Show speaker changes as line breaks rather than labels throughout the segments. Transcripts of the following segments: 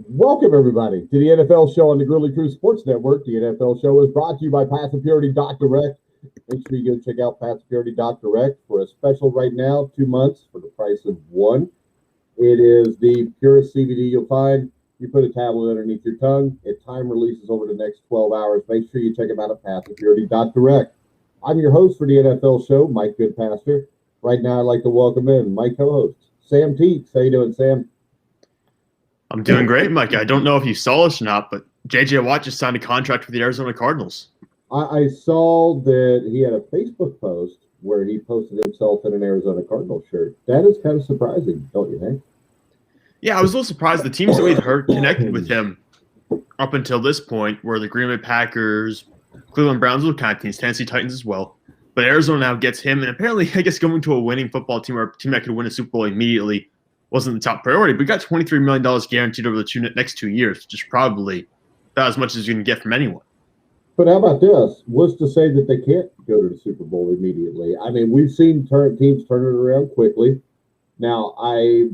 Welcome, everybody, to the NFL show on the Grizzly Crew Sports Network. The NFL show is brought to you by PathofPurity.direct. Make sure you go check out PathofPurity.direct for a special right now, 2 months for the price of one. It is the purest CBD you'll find. You put a tablet underneath your tongue. It time releases over the next 12 hours. Make sure you check them out at PathofPurity.direct. I'm your host for the NFL show, Mike Goodpastor. Right now, I'd like to welcome in my co-host, Sam Teets. How you doing, Sam?
I'm doing great, Mike. I don't know if you saw this or not, but J.J. Watt just signed a contract with the Arizona Cardinals.
I saw that he had a Facebook post where he posted himself in an Arizona Cardinals shirt. That is kind of surprising, don't you think?
Yeah, I was a little surprised. The teams that we'd heard connected with him up until this point were the Green Bay Packers, Cleveland Browns, were kind of teams, Tennessee Titans as well. But Arizona now gets him, and apparently, I guess going to a winning football team or a team that could win a Super Bowl immediately wasn't the top priority. But we got $23 million guaranteed over the next 2 years, which is probably about as much as you can get from anyone.
But how about this? What's to say that they can't go to the Super Bowl immediately? I mean, we've seen teams turn it around quickly. Now,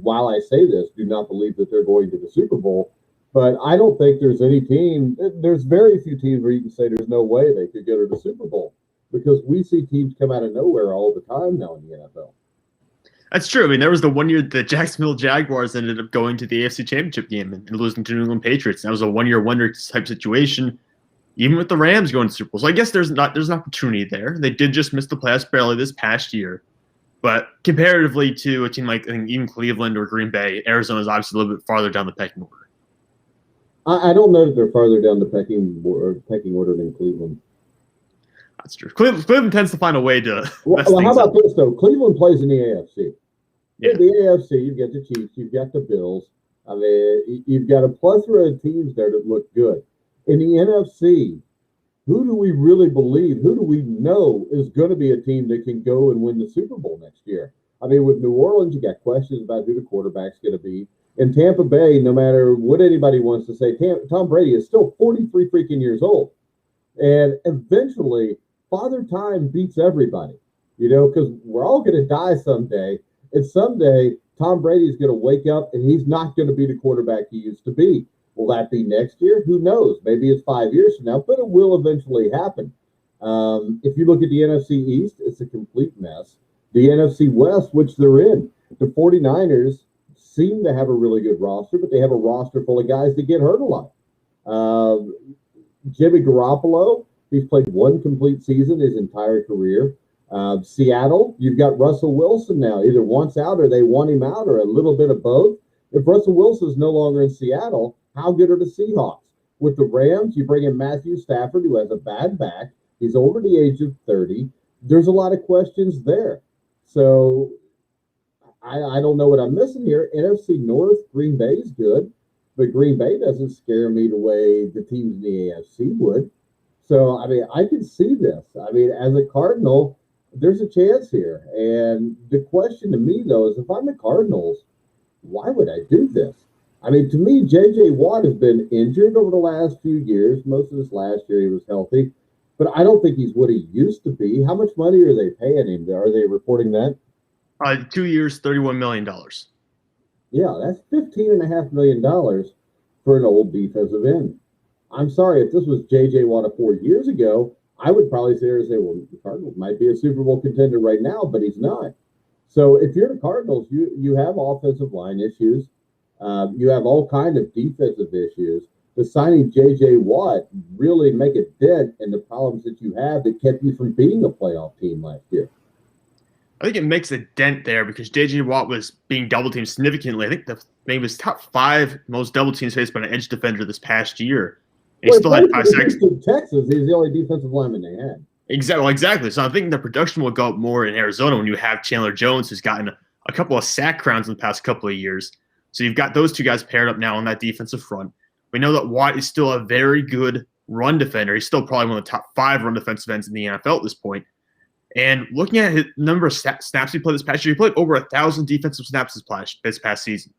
while I say this, do not believe that they're going to the Super Bowl, but I don't think there's any team, there's very few teams where you can say there's no way they could go to the Super Bowl, because we see teams come out of nowhere all the time now in the NFL.
That's true. I mean, there was the 1 year the Jacksonville Jaguars ended up going to the AFC Championship game and losing to New England Patriots. That was a 1 year wonder type situation, even with the Rams going to Super Bowl. So I guess there's an opportunity there. They did just miss the playoffs barely this past year. But comparatively to a team like, I think, even Cleveland or Green Bay, Arizona is obviously a little bit farther down the pecking order.
I don't know that they're farther down the pecking order than Cleveland.
That's true. Cleveland tends to find a way to.
Well, how about this, though? Cleveland plays in the AFC.
Yeah.
In the AFC, you've got the Chiefs, you've got the Bills. I mean, you've got a plethora of teams there that look good. In the NFC, who do we really believe? Who do we know is going to be a team that can go and win the Super Bowl next year? I mean, with New Orleans, you got questions about who the quarterback's going to be. In Tampa Bay, no matter what anybody wants to say, Tom Brady is still 43 freaking years old. And eventually, Father Time beats everybody, because we're all going to die someday. And someday, Tom Brady is going to wake up and he's not going to be the quarterback he used to be. Will that be next year? Who knows? Maybe it's 5 years from now, but it will eventually happen. If you look at the NFC East, it's a complete mess. The NFC West, which they're in, the 49ers seem to have a really good roster, but they have a roster full of guys that get hurt a lot. Jimmy Garoppolo, he's played one complete season his entire career. Seattle, you've got Russell Wilson now. Either wants out or they want him out or a little bit of both. If Russell Wilson's no longer in Seattle, how good are the Seahawks? With the Rams, you bring in Matthew Stafford, who has a bad back. He's over the age of 30. There's a lot of questions there. So I don't know what I'm missing here. NFC North, Green Bay's good, but Green Bay doesn't scare me the way the teams in the AFC would. So, I mean, I can see this. I mean, as a Cardinal, there's a chance here. And the question to me, though, is if I'm the Cardinals, why would I do this? I mean, to me, J.J. Watt has been injured over the last few years. Most of this last year he was healthy. But I don't think he's what he used to be. How much money are they paying him? Are they reporting that?
2 years, $31 million.
Yeah, that's $15.5 million for an old defensive end. I'm sorry, if this was J.J. Watt 4 years ago, I would probably say, well, the Cardinals might be a Super Bowl contender right now, but he's not. So if you're the Cardinals, you have offensive line issues. You have all kind of defensive issues. The signing J.J. Watt really make a dent in the problems that you have that kept you from being a playoff team last year.
I think it makes a dent there because J.J. Watt was being double-teamed significantly. I think maybe was top 5 most double teams faced by an edge defender this past year. And he still had 5 sacks.
In Texas, he's the only defensive lineman they had.
Exactly. So I think the production will go up more in Arizona when you have Chandler Jones, who's gotten a couple of sack crowns in the past couple of years. So you've got those two guys paired up now on that defensive front. We know that Watt is still a very good run defender. He's still probably one of the top 5 run defensive ends in the NFL at this point. And looking at his number of snaps he played this past year, he played over 1,000 defensive snaps this past season,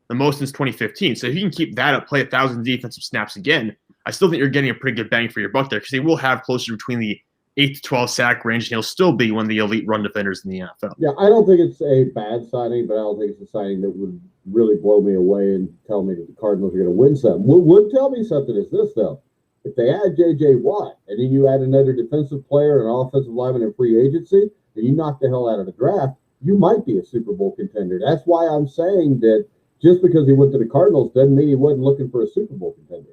the most since 2015. So if you can keep that up, play 1,000 defensive snaps again, I still think you're getting a pretty good bang for your buck there because he will have closer between the 8 to 12 sack range, and he'll still be one of the elite run defenders in the NFL.
Yeah, I don't think it's a bad signing, but I don't think it's a signing that would really blow me away and tell me that the Cardinals are going to win something. What would tell me something is this, though. If they add J.J. Watt and then you add another defensive player and an offensive lineman in free agency, and you knock the hell out of the draft, you might be a Super Bowl contender. That's why I'm saying that just because he went to the Cardinals doesn't mean he wasn't looking for a Super Bowl contender.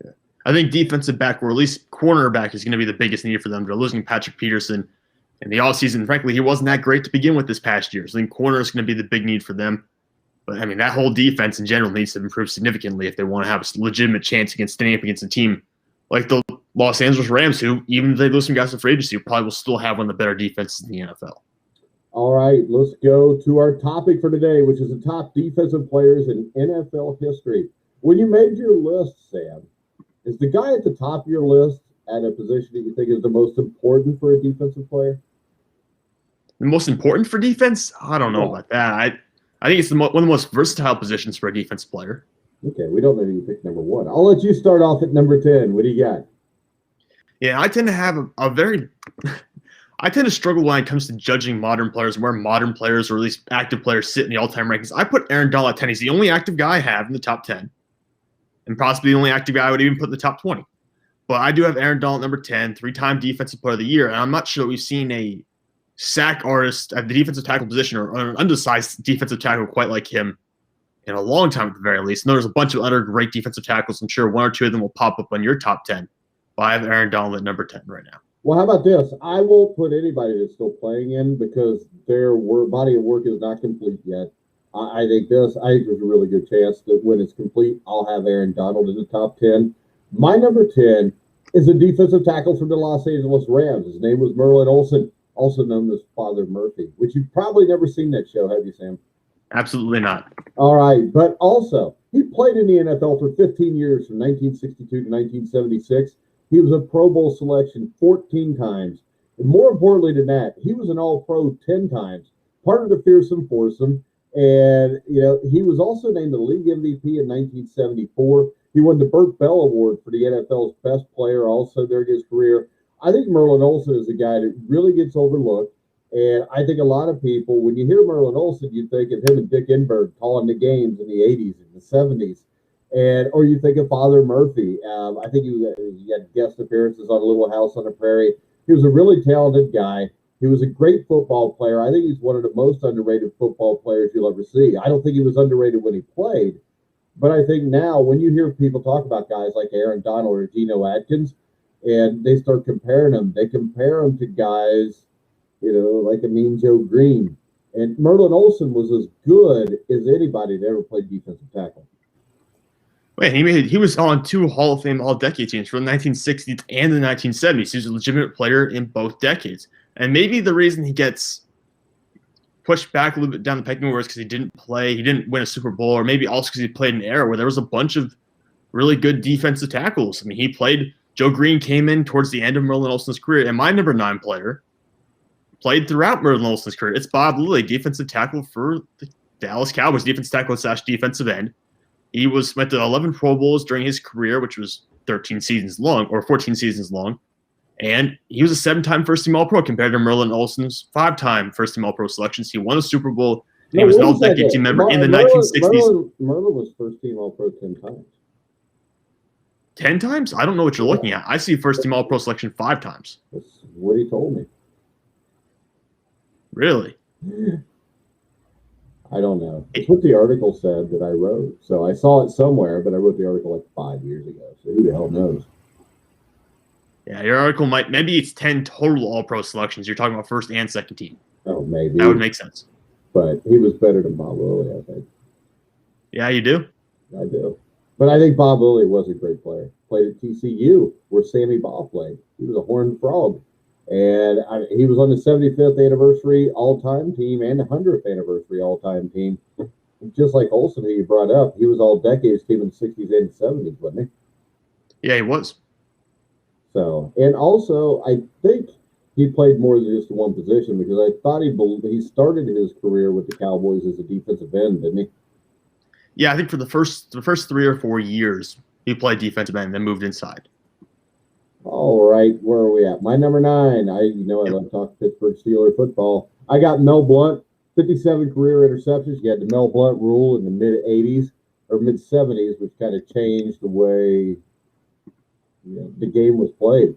Yeah. I think defensive back, or at least cornerback, is going to be the biggest need for them. They're losing Patrick Peterson in the offseason. Frankly, he wasn't that great to begin with this past year. So I think corner is going to be the big need for them. But, I mean, that whole defense in general needs to improve significantly if they want to have a legitimate chance against standing up against a team like the Los Angeles Rams, who, even if they lose some guys to free agency, probably will still have one of the better defenses in the NFL.
All right, let's go to our topic for today, which is the top defensive players in NFL history. When you made your list, Sam, is the guy at the top of your list at a position that you think is the most important for a defensive player?
The most important for defense? I don't know about that. I think it's one of the most versatile positions for a defensive player.
Okay, we don't know who you pick number one. I'll let you start off at number 10. What do you got?
Yeah, I tend to have I tend to struggle when it comes to judging modern players, where modern players, or at least active players, sit in the all-time rankings. I put Aaron Donald at 10. He's the only active guy I have in the top 10, and possibly the only active guy I would even put in the top 20. But I do have Aaron Donald number 10, three-time Defensive Player of the Year, and I'm not sure that we've seen a sack artist at the defensive tackle position, or an undersized defensive tackle quite like him, in a long time at the very least. And there's a bunch of other great defensive tackles. I'm sure one or two of them will pop up on your top 10. But I have Aaron Donald at number 10 right now.
Well, how about this? I won't put anybody that's still playing in because their body of work is not complete yet. I think there's a really good chance that when it's complete, I'll have Aaron Donald in the top 10. My number 10 is a defensive tackle from the Los Angeles Rams. His name was Merlin Olsen, also known as Father Murphy, which you've probably never seen that show, have you, Sam?
Absolutely not.
All right, but also, he played in the NFL for 15 years, from 1962 to 1976. He was a Pro Bowl selection 14 times. And more importantly than that, he was an All-Pro 10 times, part of the fearsome foursome. And, he was also named the league MVP in 1974. He won the Burt Bell Award for the NFL's best player also during his career. I think Merlin Olsen is a guy that really gets overlooked. And I think a lot of people, when you hear Merlin Olsen, you think of him and Dick Enberg calling the games in the 80s and the 70s. Or you think of Father Murphy. I think he had guest appearances on Little House on the Prairie. He was a really talented guy. He was a great football player. I think he's one of the most underrated football players you'll ever see. I don't think he was underrated when he played. But I think now when you hear people talk about guys like Aaron Donald or Geno Atkins, and they start comparing them, they compare them to guys, like a Mean Joe Green. And Merlin Olsen was as good as anybody that ever played defensive tackle.
Wait, he was on two Hall of Fame All-Decade teams from the 1960s and the 1970s. He was a legitimate player in both decades. And maybe the reason he gets pushed back a little bit down the pecking order is because he didn't win a Super Bowl, or maybe also because he played in an era where there was a bunch of really good defensive tackles. I mean, Joe Green came in towards the end of Merlin Olsen's career, and my number 9 player played throughout Merlin Olsen's career. It's Bob Lilly, defensive tackle for the Dallas Cowboys, defensive tackle / defensive end. He went to 11 Pro Bowls during his career, which was 13 seasons long, or 14 seasons long. And he was a 7-time first-team All-Pro compared to Merlin Olsen's 5-time first-team All-Pro selections. He won a Super Bowl, and he was an All-Decade team member in the 1960s.
Merlin was first-team All-Pro 10 times.
10 times? I don't know what you're looking at. I see first-team All-Pro selection 5 times.
That's what he told me.
Really?
I don't know. It's what the article said that I wrote. So I saw it somewhere, but I wrote the article like 5 years ago. So who the hell knows?
Yeah, your article maybe it's 10 total All-Pro selections. You're talking about first and second team.
Oh, maybe.
That would make sense.
But he was better than Bob Lilly, I think.
Yeah, you do?
I do. But I think Bob Lilly was a great player. Played at TCU, where Sammy Baldwin played. He was a Horned Frog. And he was on the 75th anniversary all-time team and the 100th anniversary all-time team. Just like Olsen, who you brought up, he was all-decades team in the 60s and 70s, wasn't he?
Yeah, he was.
So, and also, I think he played more than just one position, because I thought he started his career with the Cowboys as a defensive end, didn't he?
Yeah, I think for the first 3 or 4 years, he played defensive end, then moved inside.
All right, where are we at? My number 9. I love talking Pittsburgh Steeler football. I got Mel Blount, 57 career interceptions. You had the Mel Blount rule in the mid-'80s or mid-'70s, which kind of changed the way the game was played.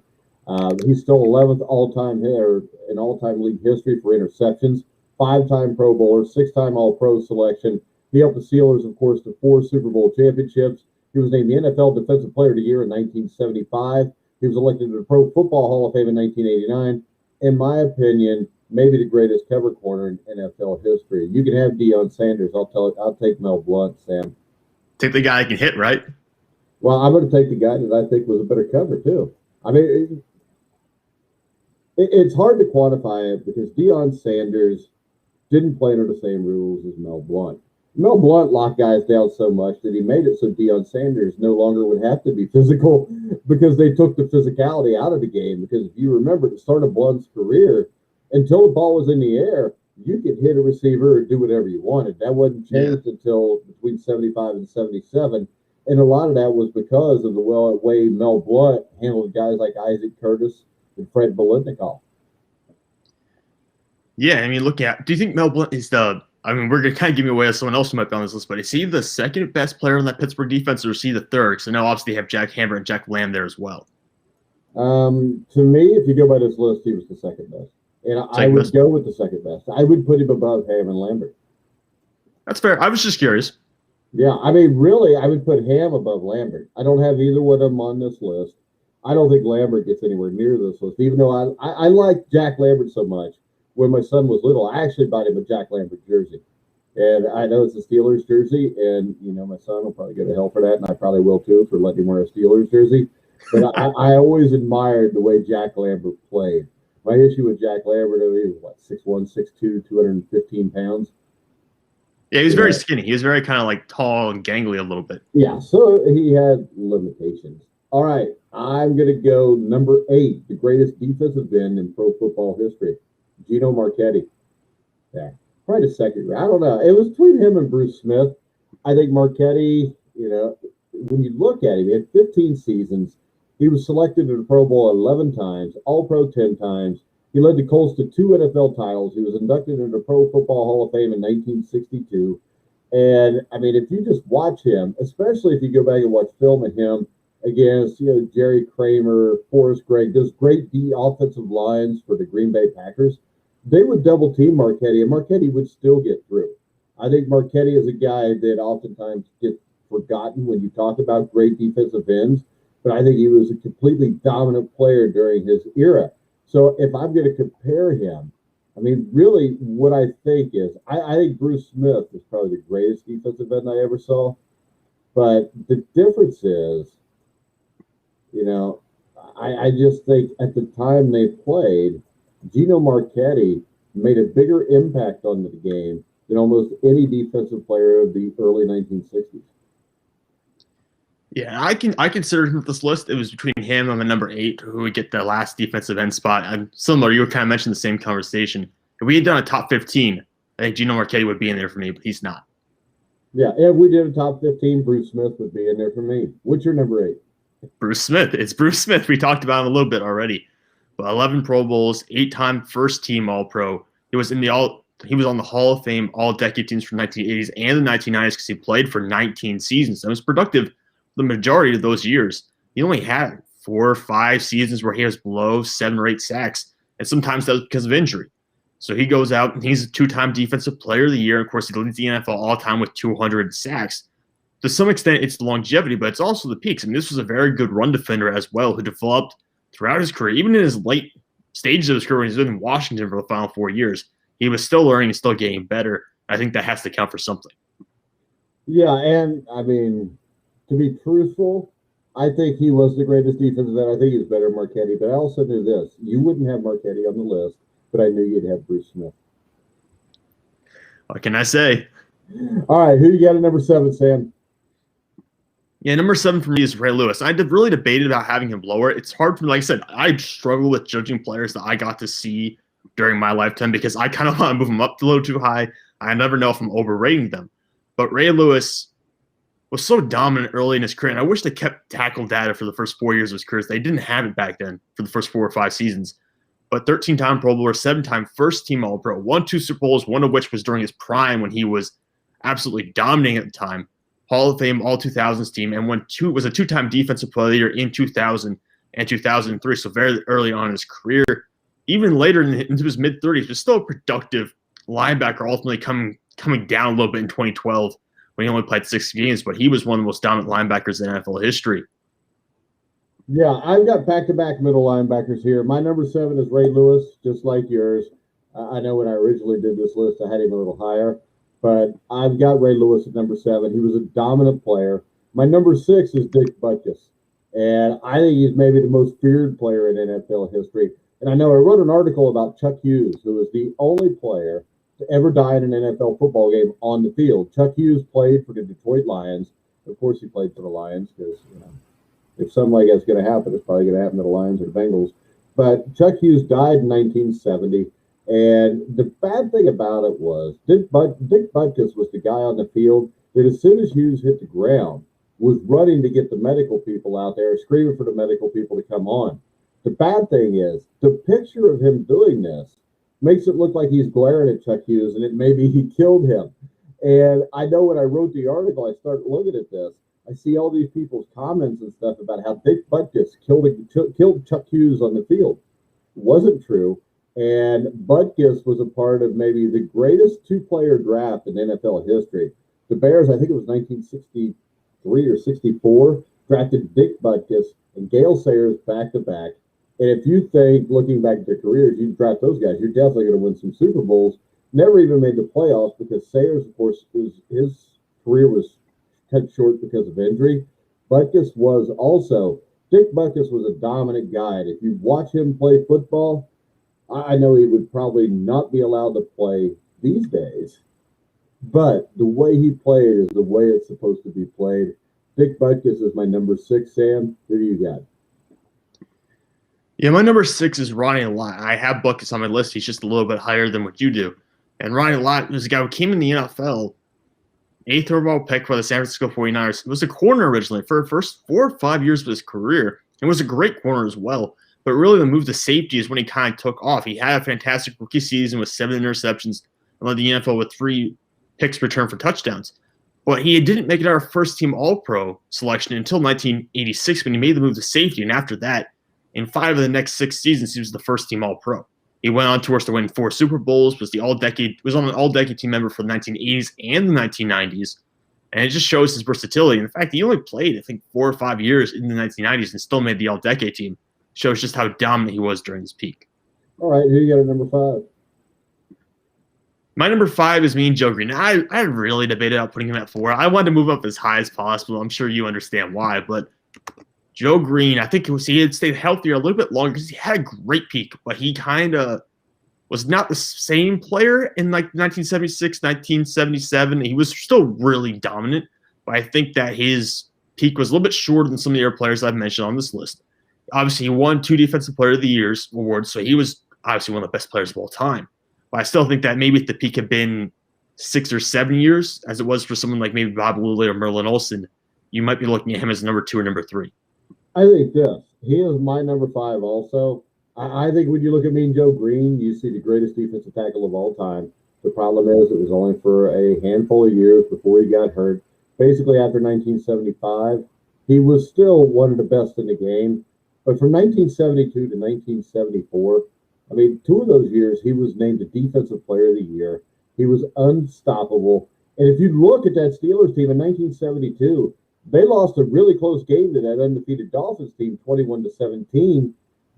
He's still 11th all-time hitter in all-time league history for interceptions, 5-time Pro Bowler, 6-time All-Pro selection. He helped the Steelers, of course, to 4 Super Bowl championships. He was named the NFL Defensive Player of the Year in 1975. He was elected to the Pro Football Hall of Fame in 1989. In my opinion, maybe the greatest cover corner in NFL history. You can have Deion Sanders. I'll take Mel Blount, Sam.
Take the guy that can hit, right?
Well, I'm going to take the guy that I think was a better cover, too. I mean, it's hard to quantify it because Deion Sanders didn't play under the same rules as Mel Blount. Mel Blount locked guys down so much that he made it so Deion Sanders no longer would have to be physical because they took the physicality out of the game. Because if you remember, at the start of Blount's career, until the ball was in the air, you could hit a receiver or do whatever you wanted. That wasn't changed until between 75 and 77. And a lot of that was because of the way Mel Blount handled guys like Isaac Curtis and Fred Biletnikoff.
Yeah, I mean, do you think Mel Blount is we're going to kind of give me away as someone else who might be on this list, but is he the second best player on that Pittsburgh defense, or is he the third? Because I know obviously they have Jack Hammer and Jack Lamb there as well.
To me, if you go by this list, he was the second best. And I would go with the second best. I would put him above Ham and Lambert.
That's fair. I was just curious.
Yeah, I mean, really, I would put Ham above Lambert. I don't have either one of them on this list. I don't think Lambert gets anywhere near this list, even though I like Jack Lambert so much. When my son was little, I actually bought him a Jack Lambert jersey. And I know it's a Steelers jersey, and, my son will probably go to hell for that, and I probably will too for letting him wear a Steelers jersey. But I always admired the way Jack Lambert played. My issue with Jack Lambert, he was 6'1", 6'2", 215 pounds.
Yeah, he was very skinny. He was very kind of like tall and gangly a little bit.
Yeah, so he had limitations. All right, I'm going to go number 8, the greatest defensive end in pro football history, Gino Marchetti. Yeah, probably the second. I don't know. It was between him and Bruce Smith. I think Marchetti, when you look at him, he had 15 seasons. He was selected to the Pro Bowl 11 times, All-Pro 10 times. He led the Colts to 2 NFL titles. He was inducted into the Pro Football Hall of Fame in 1962. And, I mean, if you just watch him, especially if you go back and watch film of him against, Jerry Kramer, Forrest Gregg, those great D offensive lines for the Green Bay Packers, they would double-team Marchetti, and Marchetti would still get through. I think Marchetti is a guy that oftentimes gets forgotten when you talk about great defensive ends, but I think he was a completely dominant player during his era. So if I'm going to compare him, I mean, really what I think is, I think Bruce Smith is probably the greatest defensive end I ever saw. But the difference is, I just think at the time they played, Gino Marchetti made a bigger impact on the game than almost any defensive player of the early 1960s.
Yeah, I considered him with this list. It was between him and the number 8, who would get the last defensive end spot. And similar, you were kind of mentioning the same conversation. If we had done a top 15, I think Gino Marchetti would be in there for me, but he's not.
Yeah, if we did a top 15, Bruce Smith would be in there for me. What's your number 8?
Bruce Smith. It's Bruce Smith. We talked about him a little bit already. But 11 Pro Bowls, 8-time first-team All-Pro. He was on the Hall of Fame All-Decade teams from the 1980s and the 1990s because he played for 19 seasons. So he was productive the majority of those years. He only had 4 or 5 seasons where he was below 7 or 8 sacks, and sometimes that was because of injury. So he goes out, and he's a 2-time Defensive Player of the Year. Of course, he leads the NFL all-time with 200 sacks. To some extent, it's the longevity, but it's also the peaks. I mean, this was a very good run defender as well, who developed throughout his career, even in his late stages of his career when he was in Washington for the final 4 years. He was still learning and still getting better. I think that has to count for something.
Yeah, and, I mean, to be truthful, I think he was the greatest defensive end. I think he's better than Marchetti, but I also knew this. You wouldn't have Marchetti on the list, but I knew you'd have Bruce Smith.
What can I say?
All right, who you got at number 7, Sam?
Yeah, number 7 for me is Ray Lewis. I really debated about having him lower. It's hard for me. Like I said, I struggle with judging players that I got to see during my lifetime because I kind of want to move them up a little too high. I never know if I'm overrating them. But Ray Lewis was so dominant early in his career, and I wish they kept tackle data for the first 4 years of his career. They didn't have it back then for the first 4 or 5 seasons. but 13-time Pro Bowler, 7-time first-team All-Pro, won 2 Super Bowls, one of which was during his prime when he was absolutely dominating at the time. Hall of Fame All-2000s team, and was a 2-time Defensive Player of the Year in 2000 and 2003, so very early on in his career. Even later into his mid-30s, was still a productive linebacker, ultimately coming down a little bit in 2012 when he only played 6 games, but he was one of the most dominant linebackers in NFL history.
Yeah, I've got back-to-back middle linebackers here. My number 7 is Ray Lewis, just like yours. I know when I originally did this list, I had him a little higher, but I've got Ray Lewis at number 7. He was a dominant player. My number 6 is Dick Butkus, and I think he's maybe the most feared player in NFL history. And I know I wrote an article about Chuck Hughes, who was the only player to ever die in an NFL football game on the field. Chuck Hughes played for the Detroit Lions. Of course, he played for the Lions because, if something like that's going to happen, it's probably going to happen to the Lions or the Bengals. But Chuck Hughes died in 1970, and the bad thing about it was Dick Butkus was the guy on the field that as soon as Hughes hit the ground was running to get the medical people out there, screaming for the medical people to come on. The bad thing is the picture of him doing this makes it look like he's glaring at Chuck Hughes and it maybe he killed him. And I know when I wrote the article, I started looking at this. I see all these people's comments and stuff about how Dick Butkus killed Chuck Hughes on the field. It wasn't true. And Butkus was a part of maybe the greatest 2-player draft in NFL history. The Bears, I think it was 1963 or 64, drafted Dick Butkus and Gale Sayers back-to-back. And if you think, looking back at their careers, you draft those guys, you're definitely going to win some Super Bowls. Never even made the playoffs because Sayers, of course, his career was cut short because of injury. Butkus was also, Dick Butkus was a dominant guy. And if you watch him play football, I know he would probably not be allowed to play these days. But the way he played is the way it's supposed to be played. Dick Butkus is my number 6, Sam. Who do you got?
Yeah, my number 6 is Rodney Line. I have Butkus on my list. He's just a little bit higher than what you do. And Rodney Line was a guy who came in the NFL, 8th overall pick for the San Francisco 49ers. He was a corner originally for the first 4 or 5 years of his career. And was a great corner as well. But really the move to safety is when he kind of took off. He had a fantastic rookie season with 7 interceptions and led the NFL with 3 picks returned for touchdowns. But he didn't make it our first-team All-Pro selection until 1986 when he made the move to safety. And after that, in 5 of the next 6 seasons, he was the first-team All-Pro. He went on tours to win 4 Super Bowls, was on an All-Decade team member for the 1980s and the 1990s, and it just shows his versatility. And in fact, he only played, I think, 4 or 5 years in the 1990s and still made the All-Decade team. Shows just how dominant he was during his peak.
All right, who you got at number 5?
My number 5 is Mean Joe Green. I really debated about putting him at 4. I wanted to move up as high as possible. I'm sure you understand why, but Joe Green, I think he had stayed healthier a little bit longer because he had a great peak, but he kind of was not the same player in like 1976, 1977. He was still really dominant, but I think that his peak was a little bit shorter than some of the other players I've mentioned on this list. Obviously, he won 2 Defensive Player of the Years awards, so he was obviously one of the best players of all time. But I still think that maybe if the peak had been 6 or 7 years, as it was for someone like maybe Bob Lilly or Merlin Olsen, you might be looking at him as number 2 or number 3.
I think this. He is my number 5 also. I think when you look at Mean Joe Green, you see the greatest defensive tackle of all time. The problem is it was only for a handful of years before he got hurt. Basically, after 1975, he was still one of the best in the game. But from 1972 to 1974, I mean, 2 of those years, he was named the Defensive Player of the Year. He was unstoppable. And if you look at that Steelers team in 1972, they lost a really close game to that undefeated Dolphins team, 21-17.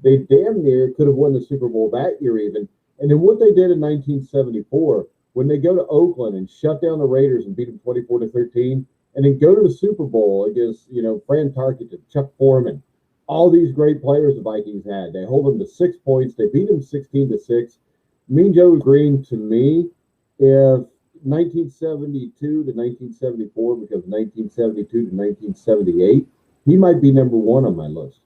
They damn near could have won the Super Bowl that year even. And then what they did in 1974, when they go to Oakland and shut down the Raiders and beat them 24-13, and then go to the Super Bowl against, Fran Tarkenton, Chuck Foreman, all these great players the Vikings had. They hold them to 6 points. They beat them 16-6. Mean Joe Green, to me, if 1972 to 1974 becomes 1972 to 1978, he might be number 1 on my list.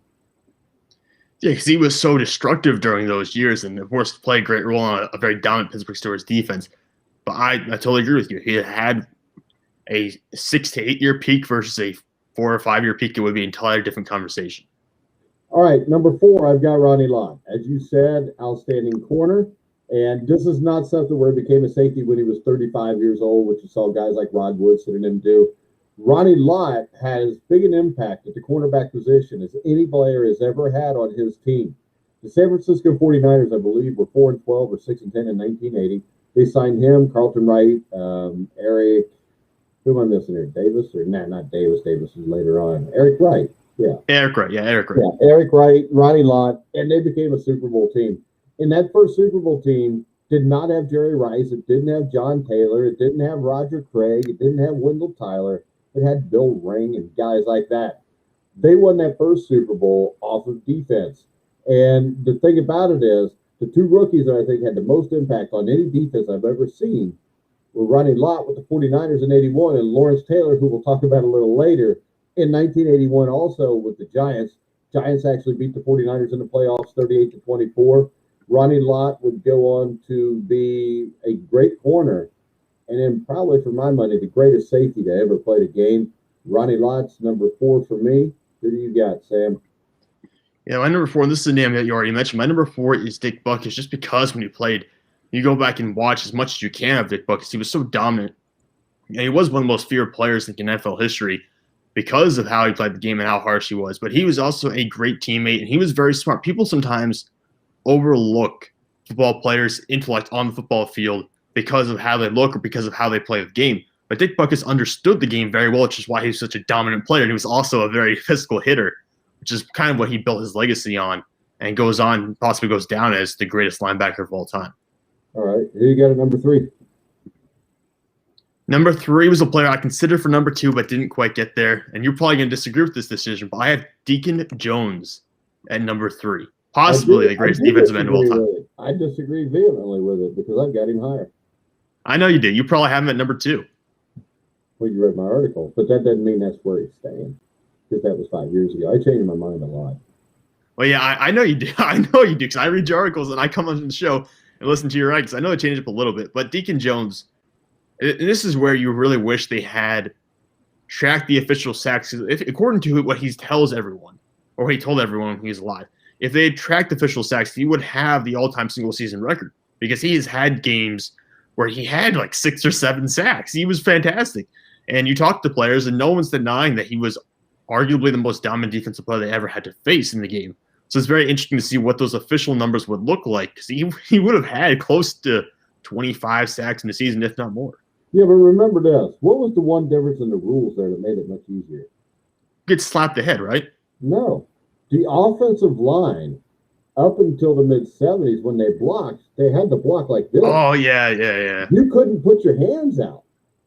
Yeah, because he was so destructive during those years and, of course, played a great role on a very dominant Pittsburgh Steelers defense. But I totally agree with you. He had a 6 to 8 year peak versus a 4 or 5 year peak. It would be an entirely different conversation.
All right, number 4, I've got Rodney Line. As you said, outstanding corner. And this is not something where he became a safety when he was 35 years old, which you saw guys like Rod Woodson and him do. Ronnie Lott had as big an impact at the cornerback position as any player has ever had on his team. The San Francisco 49ers, I believe, were 4-12 or 6-10 in 1980. They signed him, Carlton Wright, Eric, who am I missing here? Davis? Or not Davis. Davis was later on. Eric Wright. Yeah.
Eric Wright.
Eric Wright, Ronnie Lott, and they became a Super Bowl team. And that first Super Bowl team did not have Jerry Rice. It didn't have John Taylor. It didn't have Roger Craig. It didn't have Wendell Tyler. It had Bill Ring and guys like that. They won that first Super Bowl off of defense. And the thing about it is, the 2 rookies that I think had the most impact on any defense I've ever seen were Ronnie Lott with the 49ers in 81 and Lawrence Taylor, who we'll talk about a little later, in 1981 also with the Giants. Giants actually beat the 49ers in the playoffs 38-24. Ronnie Lott would go on to be a great corner, and then probably, for my money, the greatest safety to ever play the game. Ronnie Lott's number 4 for me. Who do you got, Sam?
Yeah, my number 4, and this is a name that you already mentioned. My number 4 is Dick Butkus, just because when he played, you go back and watch as much as you can of Dick Butkus. He was so dominant. And he was one of the most feared players in NFL history because of how he played the game and how harsh he was. But he was also a great teammate, and he was very smart. People sometimes overlook football players' intellect on the football field because of how they look or because of how they play the game. But Dick Butkus understood the game very well, which is why he's such a dominant player. And he was also a very physical hitter, which is kind of what he built his legacy on, and possibly goes down as the greatest linebacker of all time.
All right. Who you got at number 3?
Number 3 was a player I considered for number 2, but didn't quite get there. And you're probably going to disagree with this decision, but I have Deacon Jones at number 3. Possibly the greatest defensive end of all time.
I disagree vehemently with it because I've got him higher.
I know you do. You probably have him at number 2.
Well, you read my article, but that doesn't mean that's where he's staying, because that was 5 years ago. I changed my mind a lot.
Well, yeah, I know you do. I know you do, because I read your articles and I come on the show and listen to your writings. I know they changed up a little bit, but Deacon Jones, and this is where you really wish they had tracked the official sacks. According to what he tells everyone, or he told everyone when he was alive, if they had tracked official sacks, he would have the all-time single-season record, because he has had games where he had like 6 or 7 sacks. He was fantastic. And you talk to players, and no one's denying that he was arguably the most dominant defensive player they ever had to face in the game. So it's very interesting to see what those official numbers would look like, because he would have had close to 25 sacks in the season, if not more.
Yeah, but remember this. What was the one difference in the rules there that made it much easier?
Get slapped the head, right?
No. The offensive line, up until the mid-70s, when they blocked, they had to block like this.
Oh, yeah.
You couldn't put your hands out.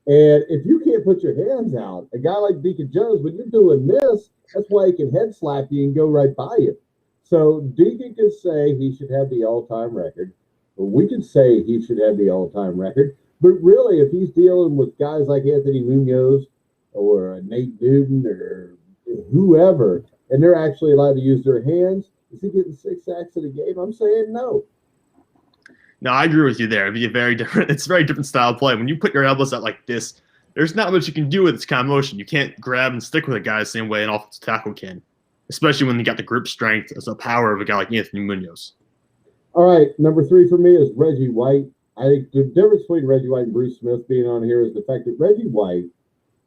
And if you can't put your hands out, a guy like Deacon Jones, when you're doing this, that's why he can head slap you and go right by you. So Deacon could say he should have the all-time record. Or we could say he should have the all-time record. But really, if he's dealing with guys like Anthony Munoz or Nate Newton or whoever, and they're actually allowed to use their hands, is he getting 6 sacks in a game? I'm saying no.
No, I agree with you there. It'd be it's a very different style of play. When you put your elbows out like this, there's not much you can do with this kind of motion. You can't grab and stick with a guy the same way an offensive tackle can, especially when you got the grip strength as a power of a guy like Anthony Munoz.
All right, number 3 for me is Reggie White. I think the difference between Reggie White and Bruce Smith being on here is the fact that Reggie White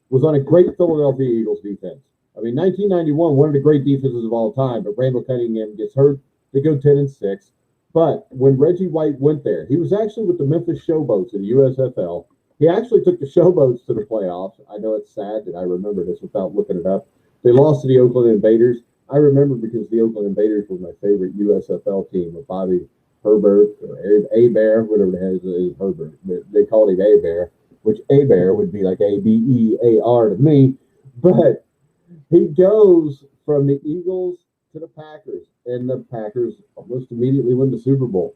was on a great Philadelphia Eagles defense. I mean, 1991, one of the great defenses of all time, but Randall Cunningham gets hurt. They go 10-6. But when Reggie White went there, he was actually with the Memphis Showboats in the USFL. He actually took the Showboats to the playoffs. I know it's sad that I remember this without looking it up. They lost to the Oakland Invaders. I remember because the Oakland Invaders were my favorite USFL team with Bobby Herbert or A-Bear, whatever the hell is Herbert. But they called him A-Bear, which A-Bear would be like A-B-E-A-R to me. But he goes from the Eagles to the Packers, and the Packers almost immediately win the Super Bowl.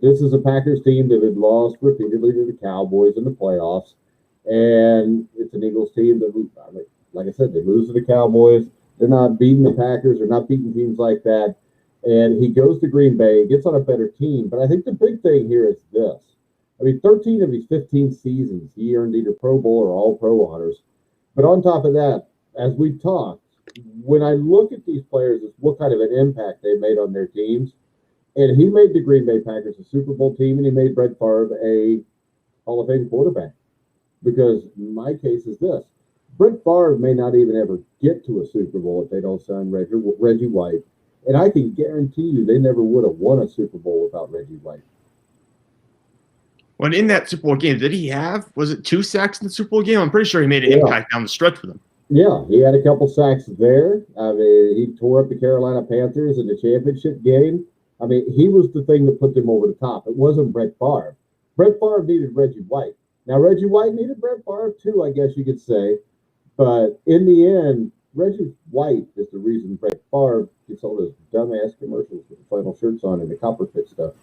This is a Packers team that had lost repeatedly to the Cowboys in the playoffs, and it's an Eagles team that, like I said, they lose to the Cowboys. They're not beating the Packers. They're not beating teams like that. And he goes to Green Bay, gets on a better team. But I think the big thing here is this. I mean, 13 of his 15 seasons, he earned either Pro Bowl or All-Pro honors. But on top of that, as we've talked, when I look at these players, it's what kind of an impact they made on their teams. And he made the Green Bay Packers a Super Bowl team, and he made Brett Favre a Hall of Fame quarterback. Because my case is this. Brett Favre may not even ever get to a Super Bowl if they don't sign Reggie White. And I can guarantee you they never would have won a Super Bowl without Reggie White.
When in that Super Bowl game, did he have, was it 2 sacks in the Super Bowl game? I'm pretty sure he made an impact down the stretch with them.
Yeah, he had a couple sacks there. I mean, he tore up the Carolina Panthers in the championship game. I mean, he was the thing that put them over the top. It wasn't Brett Favre. Brett Favre needed Reggie White. Now, Reggie White needed Brett Favre too, I guess you could say. But in the end, Reggie White is the reason Brett Favre gets all those dumbass commercials with the flannel shirts on and the copper fit stuff.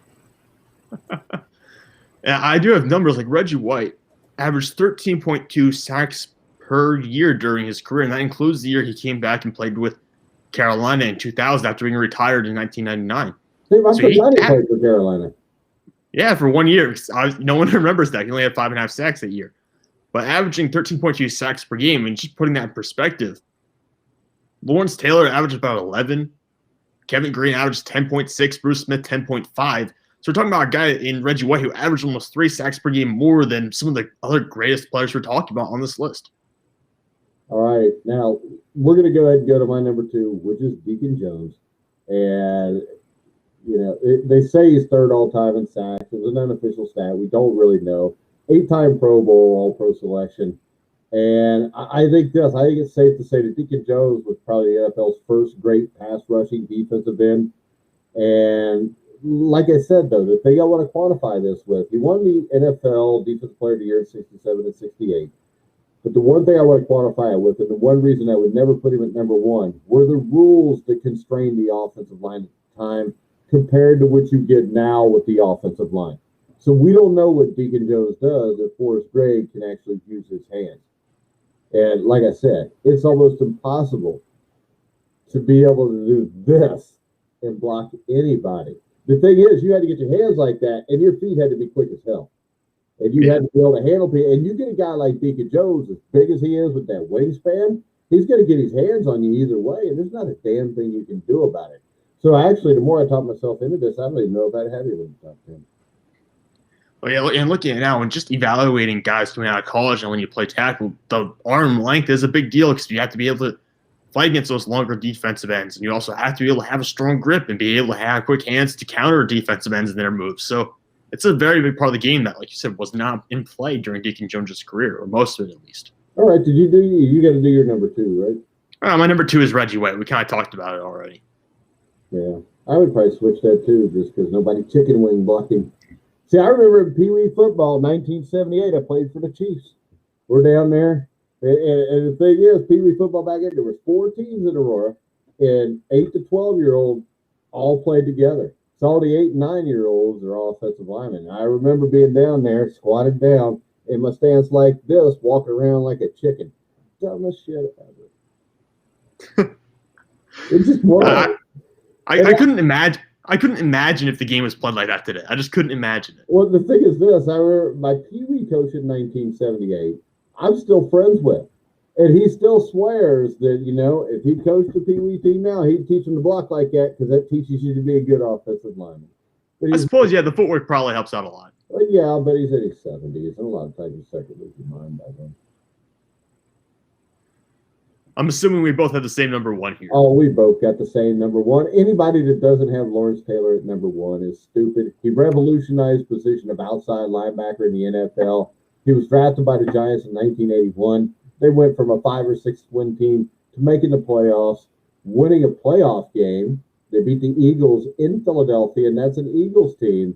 Yeah, I do have numbers like Reggie White averaged 13.2 sacks per year during his career, and that includes the year he came back and played with Carolina in 2000 after being retired in 1999.
He played for Carolina.
Yeah, for 1 year. No one remembers that. He only had 5.5 sacks that year. But averaging 13.2 sacks per game, and just putting that in perspective, Lawrence Taylor averaged about 11. Kevin Green averaged 10.6. Bruce Smith, 10.5. So we're talking about a guy in Reggie White who averaged almost 3 sacks per game more than some of the other greatest players we're talking about on this list.
All right. Now, we're going to go ahead and go to my number 2, which is Deacon Jones. And, you know, they say he's third all-time in sacks. It was an unofficial stat. We don't really know. 8-time Pro Bowl, All-Pro selection. And I think it's safe to say that Deacon Jones was probably the NFL's first great pass-rushing defensive end. And like I said, though, the thing I want to quantify this with, he won the NFL Defensive Player of the Year in 67 and 68. But the one thing I want to quantify it with, and the one reason I would never put him at number 1, were the rules that constrain the offensive line at the time compared to what you get now with the offensive line. So we don't know what Deacon Jones does if Forrest Gregg can actually use his hands. And like I said, it's almost impossible to be able to do this and block anybody. The thing is, you had to get your hands like that, and your feet had to be quick as hell. And you had to be able to handle people. And you get a guy like Deacon Jones, as big as he is with that wingspan, he's going to get his hands on you either way, and there's not a damn thing you can do about it. So actually, the more I talk myself into this, I don't even know if I'd have him in the top 10.
Well, yeah, and looking at it now and just evaluating guys coming out of college and when you play tackle, the arm length is a big deal because you have to be able to fight against those longer defensive ends. And you also have to be able to have a strong grip and be able to have quick hands to counter defensive ends in their moves. So it's a very big part of the game that, like you said, was not in play during Deacon Jones' career, or most of it at least.
All right, you got to do your number 2, right?
My number 2 is Reggie White. We kind of talked about it already.
Yeah, I would probably switch that too, just because nobody chicken wing blocking. See, I remember in Pee Wee football, 1978, I played for the Chiefs. We're down there. And the thing is, Pee Wee football back then, there was 4 teams in Aurora, and 8 to 12-year-olds all played together. So all the 8 and 9-year-olds are all offensive linemen. I remember being down there, squatted down, in my stance like this, walking around like a chicken. Dumbest shit ever. It just was.
I couldn't imagine. I couldn't imagine if the game was played like that today. I just couldn't imagine it.
Well, the thing is this. I remember my Pee Wee coach in 1978, I'm still friends with. And he still swears that, if he coached the Pee Wee team now, he'd teach them to block like that because that teaches you to be a good offensive lineman.
I suppose, the footwork probably helps out a lot.
Well, yeah, but he's in his 70s, and a lot of times you start to lose your mind by then.
I'm assuming we both have the same number 1 here.
Oh, we both got the same number 1. Anybody that doesn't have Lawrence Taylor at number 1 is stupid. He revolutionized the position of outside linebacker in the NFL. He was drafted by the Giants in 1981. They went from a 5 or 6 win team to making the playoffs, winning a playoff game. They beat the Eagles in Philadelphia, and that's an Eagles team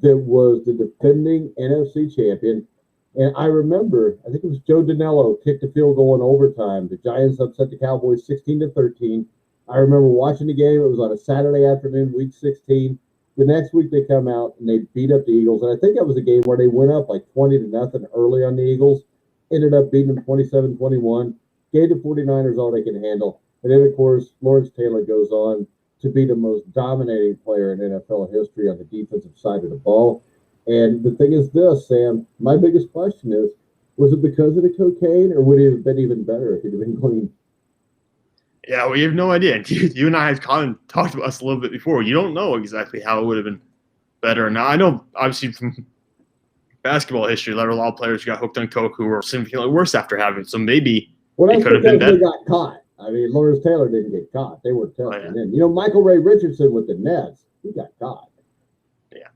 that was the defending NFC champion. And I remember, I think it was Joe Danello kicked a field goal in overtime. The Giants upset the Cowboys 16-13. I remember watching the game. It was on a Saturday afternoon, week 16. The next week they come out and they beat up the Eagles. And I think that was a game where they went up like 20-0 early on the Eagles. Ended up beating them 27-21. Gave the 49ers all they could handle. And then, of course, Lawrence Taylor goes on to be the most dominating player in NFL history on the defensive side of the ball. And the thing is this, Sam, my biggest question is, was it because of the cocaine, or would it have been even better if he'd have been clean?
Yeah, we have no idea. And you and I have kind of talked about us a little bit before. You don't know exactly how it would have been better. Now, I know, obviously, from basketball history, there were a lot of players who got hooked on coke who were significantly worse after having it. So maybe
Well,
it
that's
could have been
because
better.
they got caught. I mean, Lawrence Taylor didn't get caught. They were testing
yeah.
him. You know, Michael Ray Richardson with the Nets, he got caught.
Yeah.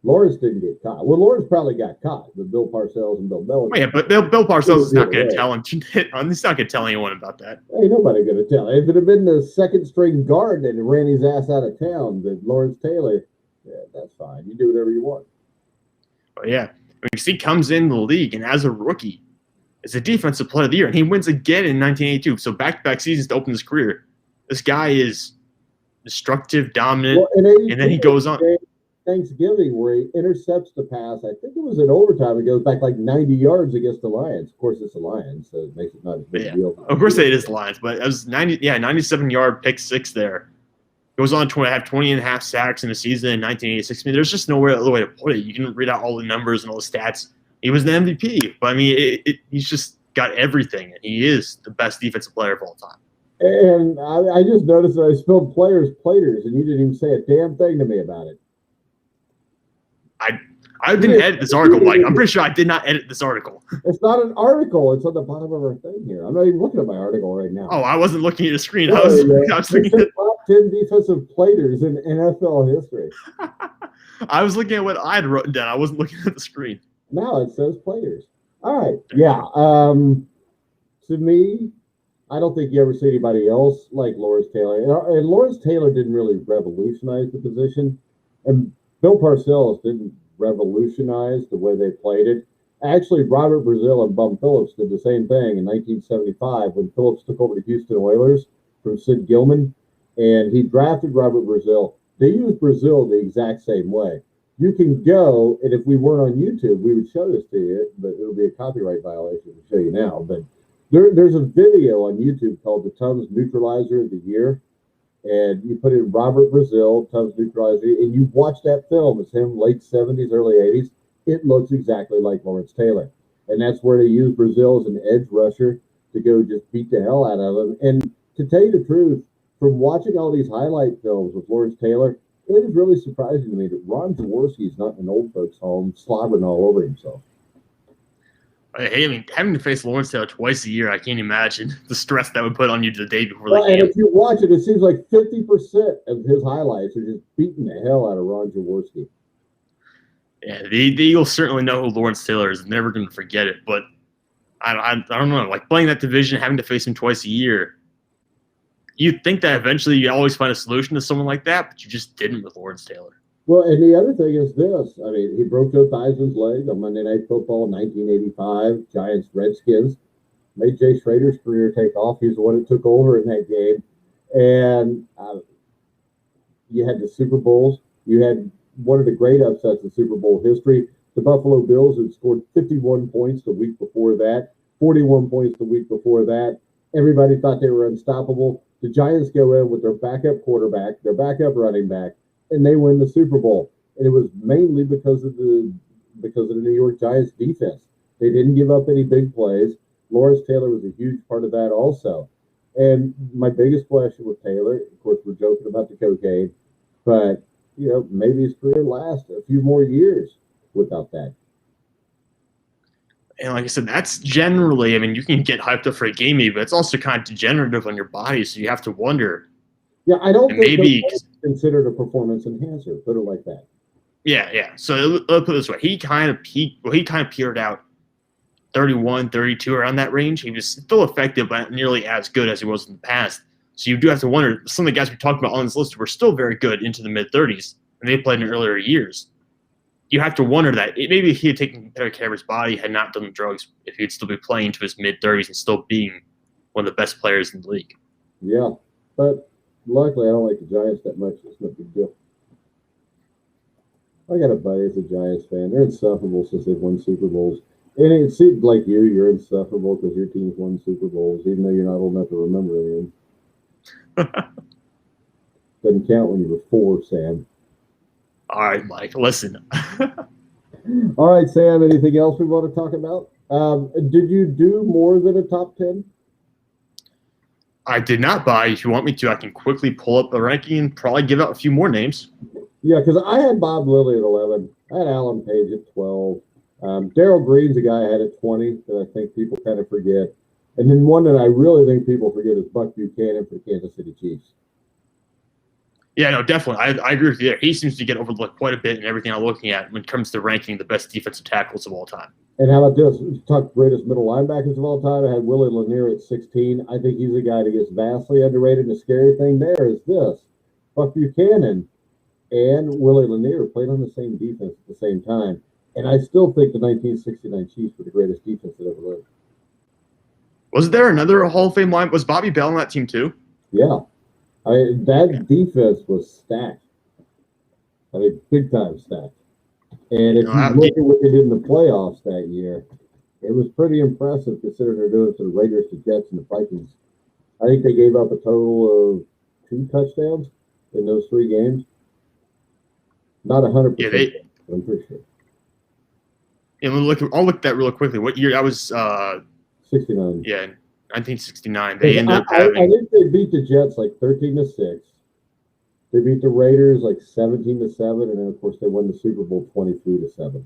Lawrence didn't get caught. Well, Lawrence probably got caught with Bill Parcells and Bill Belichick.
Well, yeah, but Bill Parcells is not going to tell him. He's not going to tell anyone about that.
Ain't nobody going to tell. If it had been the second string guard that ran his ass out of town, that Lawrence Taylor, yeah, that's fine. You do whatever you want.
But yeah, he comes in the league, and as a rookie, is a defensive player of the year, and he wins again in 1982. So back-to-back seasons to open his career. This guy is destructive, dominant,
well,
and then he goes on.
Thanksgiving, where he intercepts the pass. I think it was in overtime. It goes back like 90 yards against the Lions. Of course, it's the Lions, so it makes it not a big deal.
Of course, it is the Lions, but it was 97-yard pick six there. Goes on to have 20 and a half sacks in the season in 1986. I mean, there's just no other way to put it. You can read out all the numbers and all the stats. He was the MVP, but I mean, he's just got everything, and he is the best defensive player of all time.
And I just noticed that I spelled platers, and you didn't even say a damn thing to me about it.
I didn't edit this article, Mike. I'm pretty sure I did not edit this article.
It's not an article. It's on the bottom of our thing here. I'm not even looking at my article right now.
Oh, I wasn't looking at the screen. I was looking at
top 10 defensive platers in NFL history.
I was looking at what I had written down. I wasn't looking at the screen.
Now it says platers. All right. Yeah. To me, I don't think you ever see anybody else like Lawrence Taylor. And Lawrence Taylor didn't really revolutionize the position. And Bill Parcells didn't revolutionize the way they played it. Actually, Robert Brazile and Bum Phillips did the same thing in 1975 when Phillips took over the Houston Oilers from Sid Gilman, and he drafted Robert Brazile. They used Brazile the exact same way. You can go, and if we weren't on YouTube, we would show this to you, but it would be a copyright violation to show you now. But there's a video on YouTube called the Tums Neutralizer of the Year. And you put in Robert Brazile, Tums Neutralizer, and you watch that film. It's him late 70s, early 80s. It looks exactly like Lawrence Taylor. And that's where they use Brazile as an edge rusher to go just beat the hell out of him. And to tell you the truth, from watching all these highlight films with Lawrence Taylor, it is really surprising to me that Ron Jaworski is not in an old folks' home slobbering all over himself.
Hey, I mean, having to face Lawrence Taylor twice a year, I can't imagine the stress that would put on you the day before the game.
And if you watch it, it seems like 50% of his highlights are just beating the hell out of Ron Jaworski.
Yeah, the Eagles certainly know who Lawrence Taylor is. Never going to forget it. But I don't know. Like, playing that division, having to face him twice a year, you'd think that eventually you always find a solution to someone like that, but you just didn't with Lawrence Taylor.
Well, and the other thing is this. I mean, he broke Joe Theismann's leg on Monday Night Football in 1985, Giants-Redskins. Made Jay Schrader's career take off. He's the one that took over in that game. And you had the Super Bowls. You had one of the great upsets in Super Bowl history. The Buffalo Bills had scored 51 points the week before that, 41 points the week before that. Everybody thought they were unstoppable. The Giants go in with their backup quarterback, their backup running back, and they win the Super Bowl. And it was mainly because of the New York Giants defense. They didn't give up any big plays. Lawrence Taylor was a huge part of that also. And my biggest question with Taylor, of course, we're joking about the cocaine, but you know, maybe his career lasts a few more years without that.
And like I said, that's generally, I mean, you can get hyped up for a game, but it's also kind of degenerative on your body, so you have to wonder.
Yeah, I don't think
maybe
it's considered a performance enhancer. Put it like that.
Yeah. So let's put it this way: he kind of peaked. Well, he kind of petered out, 31, 32, around that range. He was still effective, but not nearly as good as he was in the past. So you do have to wonder. Some of the guys we talked about on this list were still very good into the mid-30s, and they played in earlier years. You have to wonder that maybe if he had taken better care of his body, had not done the drugs, if he'd still be playing to his mid-30s and still being one of the best players in the league.
Yeah, but luckily I don't like the Giants that much. It's no big deal. I got a buddy that's a Giants fan. They're insufferable since they've won Super Bowls. And it seems like you're insufferable because your team's won Super Bowls, even though you're not old enough to remember anything. Doesn't count when you were 4, Sam.
All right, Mike, listen.
All right, Sam, anything else we want to talk about? Did you do more than a top 10?
I did not buy. If you want me to, I can quickly pull up the ranking and probably give out a few more names.
Yeah, because I had Bob Lilly at 11. I had Alan Page at 12. Darryl Green's a guy I had at 20 that I think people kind of forget. And then one that I really think people forget is Buck Buchanan for the Kansas City Chiefs.
Yeah, no, definitely. I agree with you there. He seems to get overlooked quite a bit in everything I'm looking at when it comes to ranking the best defensive tackles of all time.
And how about this? Talk greatest middle linebackers of all time. I had Willie Lanier at 16. I think he's a guy that gets vastly underrated. And the scary thing there is this. Buck Buchanan and Willie Lanier played on the same defense at the same time. And I still think the 1969 Chiefs were the greatest defense that ever lived.
Was there another Hall of Fame line? Was Bobby Bell on that team too?
Yeah. I mean, that defense was stacked. I mean, big time stacked. And if you look at what they did in the playoffs that year, it was pretty impressive considering they're doing it to the Raiders, the Jets, and the Vikings. I think they gave up a total of 2 touchdowns in those 3 games. Not 100%. Yeah, I'm pretty sure.
And I'll look at that real quickly. What year? That was
69.
Yeah, 1969. They ended up having.
I think they beat the Jets like 13-6. They beat the Raiders like 17-7, and then of course they won the Super Bowl 23-7.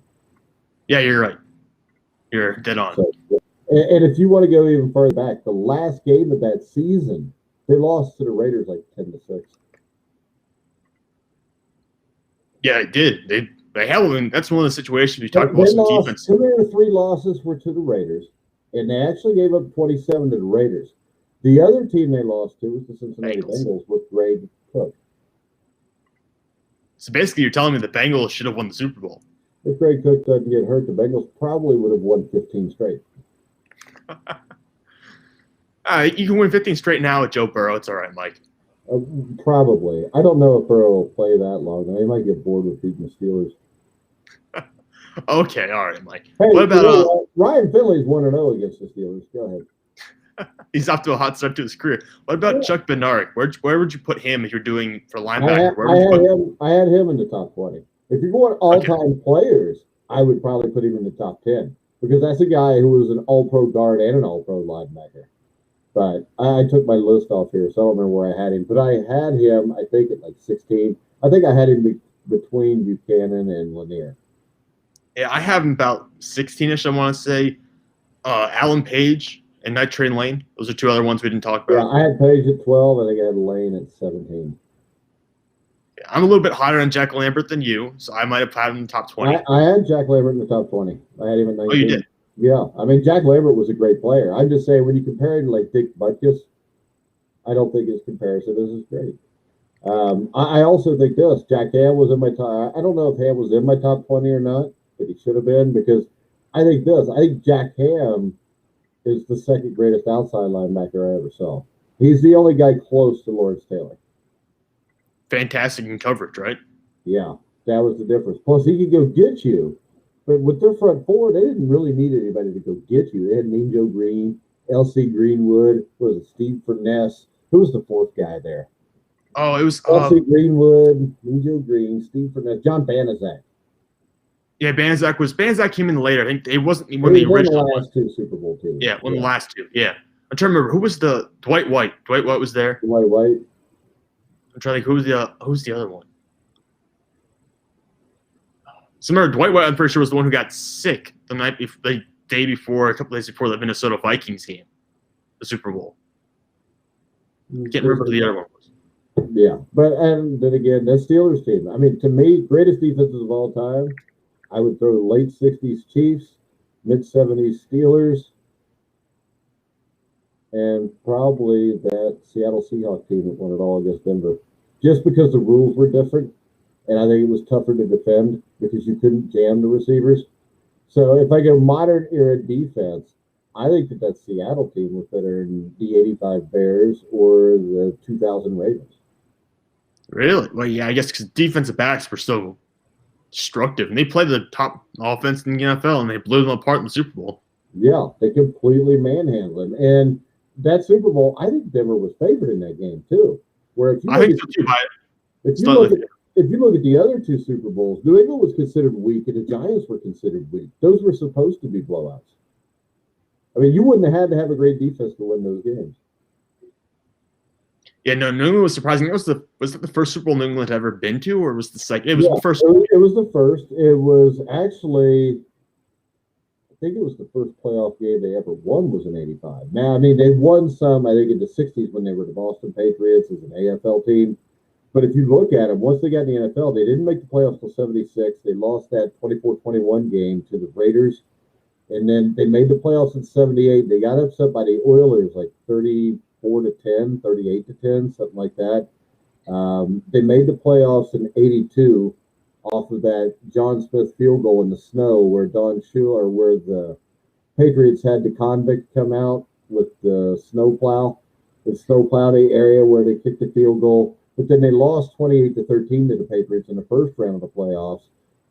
Yeah, you're right. You're dead on.
So, and if you want to go even further back, the last game of that season, they lost to the Raiders like 10-6.
Yeah, they did. They held. That's one of the situations we talked about. Some defense.
2 or 3 losses were to the Raiders, and they actually gave up 27 to the Raiders. The other team they lost to was the Cincinnati Bengals with Greg Cook.
So basically, you're telling me the Bengals should have won the Super Bowl.
If Greg Cook doesn't get hurt, the Bengals probably would have won 15 straight.
You can win 15 straight now with Joe Burrow. It's all right, Mike.
Probably. I don't know if Burrow will play that long. They might get bored with beating the Steelers.
Okay, all right, Mike.
Hey,
what about
Ryan Finley's 1-0 against the Steelers? Go ahead.
He's off to a hot start to his career. What about Chuck Bednarik? Where would you put him if you're doing for linebacker?
I had him in the top 20. If you're going all-time players, I would probably put him in the top 10 because that's a guy who was an all-pro guard and an all-pro linebacker. But I took my list off here, so I don't remember where I had him. But I had him, I think, at like 16. I think I had him between Buchanan and Lanier.
Yeah, I have him about 16-ish, I want to say. Alan Page and Night Train Lane. Those are 2 other ones we didn't talk about.
Yeah, I had Page at 12. I think I had Lane at 17.
Yeah, I'm a little bit higher on Jack Lambert than you, so I might have had him in the top 20.
I had Jack Lambert in the top 20. I had him at 19.
Oh, you did?
Yeah. I mean, Jack Lambert was a great player. I'm just saying, when you compare him to, like, Dick Butkus, I don't think his comparison is as great. I also think this. Jack Ham was in my top. I don't know if Ham was in my top 20 or not, but he should have been because I think this. I think Jack Ham is the second greatest outside linebacker I ever saw. He's the only guy close to Lawrence Taylor.
Fantastic in coverage, right?
Yeah, that was the difference. Plus, he could go get you. But with their front four, they didn't really need anybody to go get you. They had Mean Joe Green, L.C. Greenwood, was it Steve Furness? Who was the 4th guy there?
Oh, it was
L.C. Greenwood, Mean Joe Green, Steve Furness, John Banaszak.
Yeah, Banaszak came in later. I think it wasn't one of the original
ones. Last 2 Super Bowl teams.
Yeah, one of the last 2. Yeah, I'm trying to remember who was the Dwight White. Dwight White was there.
Dwight White.
I'm trying to think who's the other one. So remember, Dwight White, I'm pretty sure, was the one who got sick the day before, a couple days before the Minnesota Vikings game, the Super Bowl. I can't remember who the other one was.
Yeah, and then again, that Steelers team. I mean, to me, greatest defenses of all time, I would throw the late 60s Chiefs, mid-70s Steelers, and probably that Seattle Seahawks team that won it all against Denver. Just because the rules were different, and I think it was tougher to defend because you couldn't jam the receivers. So if I go modern era defense, I think that Seattle team was better than the 85 Bears or the 2000 Ravens.
Really? Well, yeah, I guess because defensive backs were so destructive. And they played the top offense in the NFL, and they blew them apart in the Super Bowl.
Yeah, they completely manhandled them. And that Super Bowl, I think Denver was favored in that game, too. Where if you
I think so, too.
If you look at the other 2 Super Bowls, New England was considered weak, and the Giants were considered weak. Those were supposed to be blowouts. I mean, you wouldn't have had to have a great defense to win those games.
Yeah, no, New England was surprising. Was it the first Super Bowl New England had ever been to, or was the second? It was the first.
It was the first. It was actually, I think it was the first playoff game they ever won was in '85. Now, I mean, they won some, I think, in the '60s when they were the Boston Patriots as an AFL team. But if you look at them, once they got in the NFL, they didn't make the playoffs till '76. They lost that 24-21 game to the Raiders. And then they made the playoffs in '78. They got upset by the Oilers like 34-10, 38-10, something like that. They made the playoffs in '82 off of that John Smith field goal in the snow where where the Patriots had the convict come out with the snowplow area where they kicked the field goal. But then they lost 28-13 to the Patriots in the first round of the playoffs.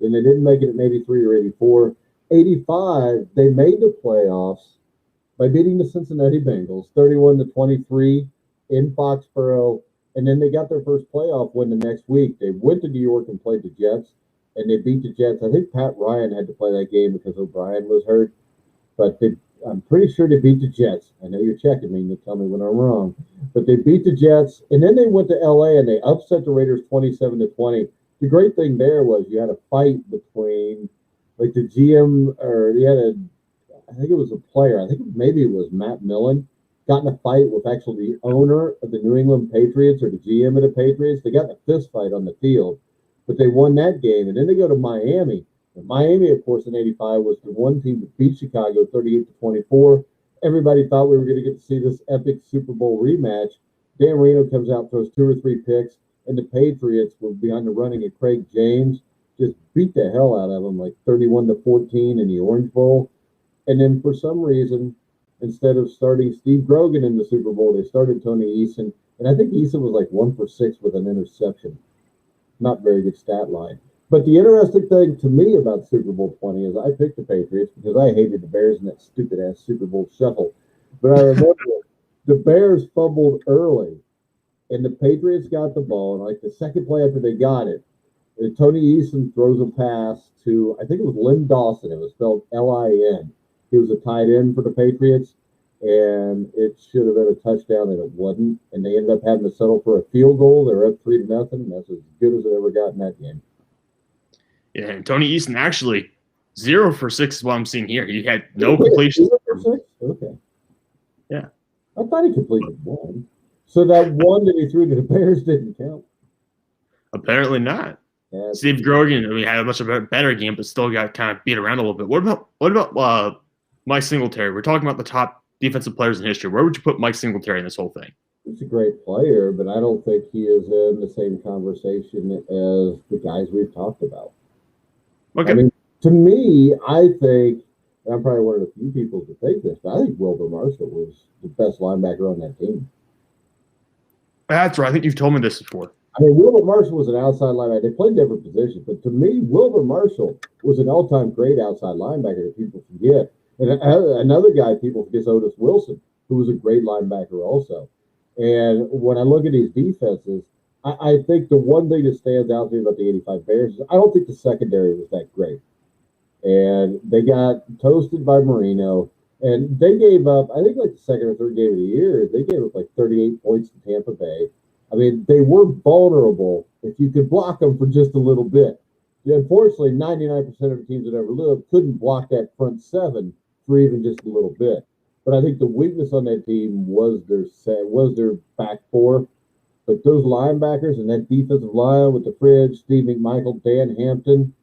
Then they didn't make it in '83 or '84. '85, they made the playoffs by beating the Cincinnati Bengals 31-23 in Foxborough. And then they got their first playoff win the next week. They went to New York and played the Jets, and they beat the Jets. I think Pat Ryan had to play that game because O'Brien was hurt. But I'm pretty sure they beat the Jets. I know you're checking me. You tell me when I'm wrong. But they beat the Jets, and then they went to L.A. and they upset the Raiders 27-20. The great thing there was you had a fight between, like, the GM, or I think it was a player. I think maybe it was Matt Millen, got in a fight with actually the owner of the New England Patriots or the GM of the Patriots. They got in a fist fight on the field, but they won that game. And then they go to Miami. And Miami, of course, in '85 was the one team that beat Chicago 38-24. Everybody thought we were going to get to see this epic Super Bowl rematch. Dan Marino comes out, throws 2 or 3 picks, and the Patriots were behind the running of Craig James, just beat the hell out of them, like 31-14 in the Orange Bowl. And then for some reason, instead of starting Steve Grogan in the Super Bowl, they started Tony Eason. And I think Eason was like 1 for 6 with an interception. Not very good stat line. But the interesting thing to me about Super Bowl 20 is I picked the Patriots because I hated the Bears in that stupid-ass Super Bowl shuffle. But I remember the Bears fumbled early, and the Patriots got the ball. And like the second play after they got it, Tony Eason throws a pass to, I think it was Lynn Dawson. It was spelled Lin. He was a tight end for the Patriots, and it should have been a touchdown, and it wasn't. And they ended up having to settle for a field goal. They were up 3-0, and that's as good as it ever got in that game.
Yeah, and Tony Eason actually 0 for 6 is what I'm seeing here. He had no completions.
0 for 6? Okay.
Yeah.
I thought he completed 1. So that 1 that he threw to the Bears didn't count.
Apparently not.
Yeah,
Steve Grogan, had a much better game, but still got kind of beat around a little bit. What about Mike Singletary? We're talking about the top defensive players in history. Where would you put Mike Singletary in this whole thing?
He's a great player, but I don't think he is in the same conversation as the guys we've talked about.
Okay.
I mean, to me, I think, and I'm probably one of the few people to think this, but I think Wilbur Marshall was the best linebacker on that team.
That's right. I think you've told me this before.
I mean, Wilbur Marshall was an outside linebacker. They played different positions, but to me, Wilbur Marshall was an all-time great outside linebacker that people forget. And another guy people forget is Otis Wilson, who was a great linebacker also. And when I look at these defenses, I think the one thing that stands out to me about the '85 Bears is I don't think the secondary was that great. And they got toasted by Marino, and they gave up, I think like the second or third game of the year, they gave up like 38 points to Tampa Bay. I mean, they were vulnerable if you could block them for just a little bit. Unfortunately, 99% of the teams that ever lived couldn't block that front 7 for even just a little bit. But I think the weakness on that team was their back 4. But those linebackers and that defensive line with the Fridge, Steve McMichael, Dan Hampton,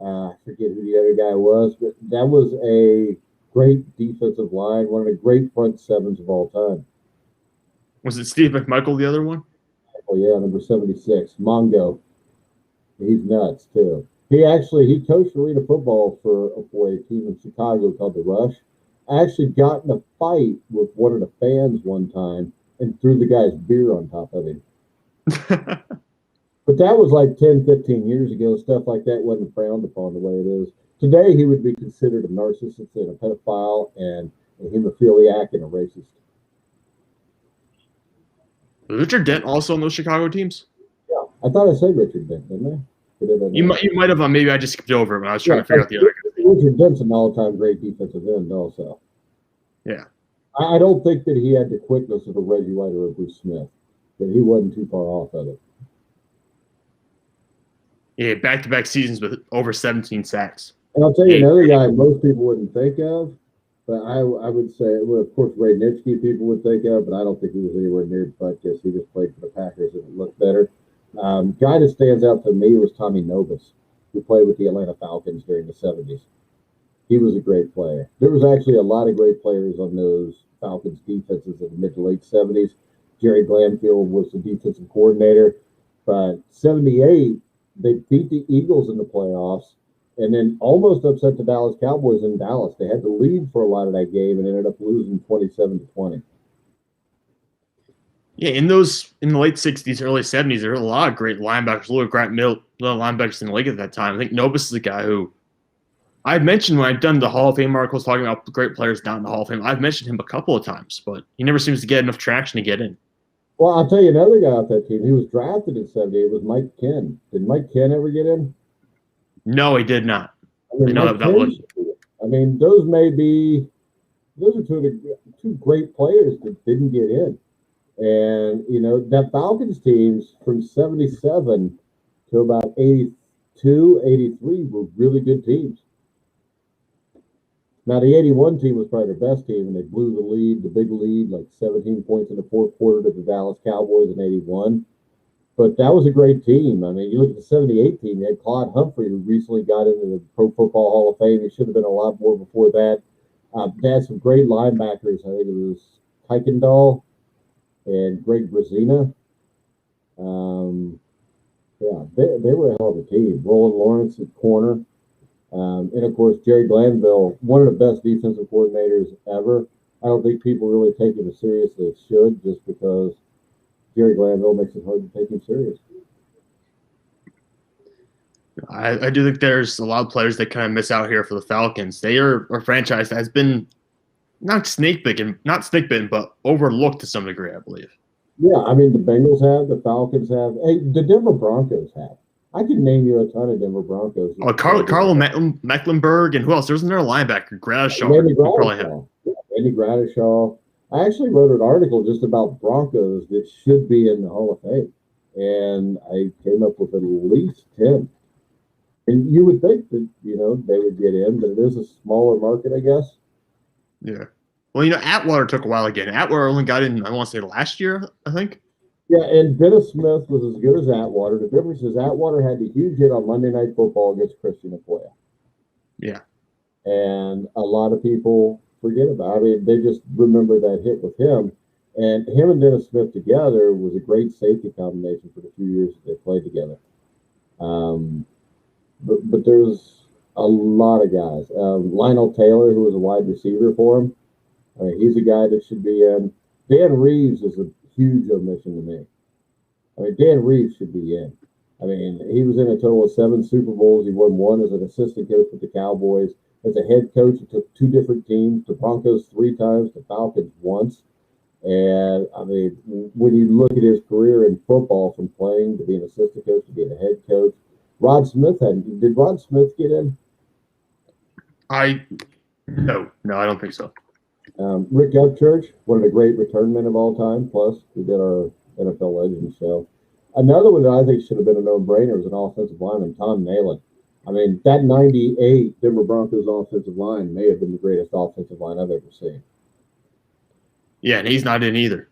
I forget who the other guy was, but that was a great defensive line, one of the great front 7s of all time.
Was it Steve McMichael, the other one?
Oh, yeah, number 76, Mongo. He's nuts, too. He coached arena football for a team in Chicago called the Rush. I actually got in a fight with one of the fans one time and threw the guy's beer on top of him. But that was like 10, 15 years ago. Stuff like that wasn't frowned upon the way it is. Today, he would be considered a narcissist and a pedophile and a hemophiliac and a racist.
Was Richard Dent also on those Chicago teams?
Yeah, I thought I said Richard Dent, didn't I?
You might have. Maybe I just skipped over it when I was trying to figure out the other guy.
Richard Dent's an all-time great defensive end also.
Yeah.
I don't think that he had the quickness of a Reggie White or a Bruce Smith. but he wasn't too far off of it.
Yeah, back-to-back seasons with over 17 sacks.
And I'll tell you another guy most people wouldn't think of, but I would say, well, of course, Ray Nitschke people would think of, but I don't think he was anywhere near Butkus. He just played for the Packers and it looked better. Guy that stands out to me was Tommy Novus, who played with the Atlanta Falcons during the 70s. He was a great player. There was actually a lot of great players on those Falcons defenses in the mid to late 70s. Jerry Glanfield was the defensive coordinator. But 78, they beat the Eagles in the playoffs and then almost upset the Dallas Cowboys in Dallas. They had the lead for a lot of that game and ended up losing 27-20.
Yeah, in the late 60s, early 70s, there were a lot of great linebackers, little linebackers in the league at that time. I think Novus is a guy who I've mentioned when I've done the Hall of Fame articles talking about great players down in the Hall of Fame. I've mentioned him a couple of times, but he never seems to get enough traction to get in.
Well, I'll tell you another guy off that team. He was drafted in 78. It was Mike Ken. Did Mike Ken ever get in?
No, he did not.
I mean, those are two great players that didn't get in. And, that Falcons teams from 77 to about 82, 83 were really good teams. Now, the 81 team was probably their best team, and they blew the big lead, like 17 points in the fourth quarter to the Dallas Cowboys in 81. But that was a great team. I mean, you look at the 78 team, you had Claude Humphrey, who recently got into the Pro Football Hall of Fame. He should have been a lot more before that. They had some great linebackers. I think it was Kuykendall and Greg Brazina. They were a hell of a team. Roland Lawrence at corner. And, of course, Jerry Glanville, one of the best defensive coordinators ever. I don't think people really take him as serious as they should just because Jerry Glanville makes it hard to take him serious.
I do think there's a lot of players that kind of miss out here for the Falcons. They are a franchise that has been not snake bitten, but overlooked to some degree, I believe.
Yeah, I mean, the Bengals have, the Falcons have, the Denver Broncos have. I can name you a ton of Denver Broncos.
Oh, Carlo Mecklenburg, and who else? There's another linebacker, Gradishaw.
Randy Gradishaw. I actually wrote an article just about Broncos that should be in the Hall of Fame, and I came up with at least 10. And you would think that, they would get in, but it is a smaller market, I guess.
Yeah. Well, Atwater took a while again. Atwater only got in, I want to say, last year, I think.
Yeah, and Dennis Smith was as good as Atwater. The difference is Atwater had the huge hit on Monday Night Football against Christian Okoye.
Yeah.
And a lot of people forget about it. I mean, they just remember that hit with him. And him and Dennis Smith together was a great safety combination for the few years that they played together. But there's a lot of guys. Lionel Taylor, who was a wide receiver for him, he's a guy that should be in. Dan Reeves is a huge omission to me. I mean, Dan Reeves should be in. I mean, he was in a total of 7 Super Bowls. He won one as an assistant coach with the Cowboys. As a head coach, he took 2 different teams, the Broncos 3 times, the Falcons once. And, I mean, when you look at his career in football, from playing to being an assistant coach to being a head coach, did Rod Smith get in?
No, I don't think so.
Rick Upchurch, one of the great return men of all time. Plus, we did our NFL Legends show. Another one that I think should have been a no-brainer was an offensive lineman, Tom Nalen. I mean, that 98 Denver Broncos offensive line may have been the greatest offensive line I've ever seen.
Yeah, and he's not in either.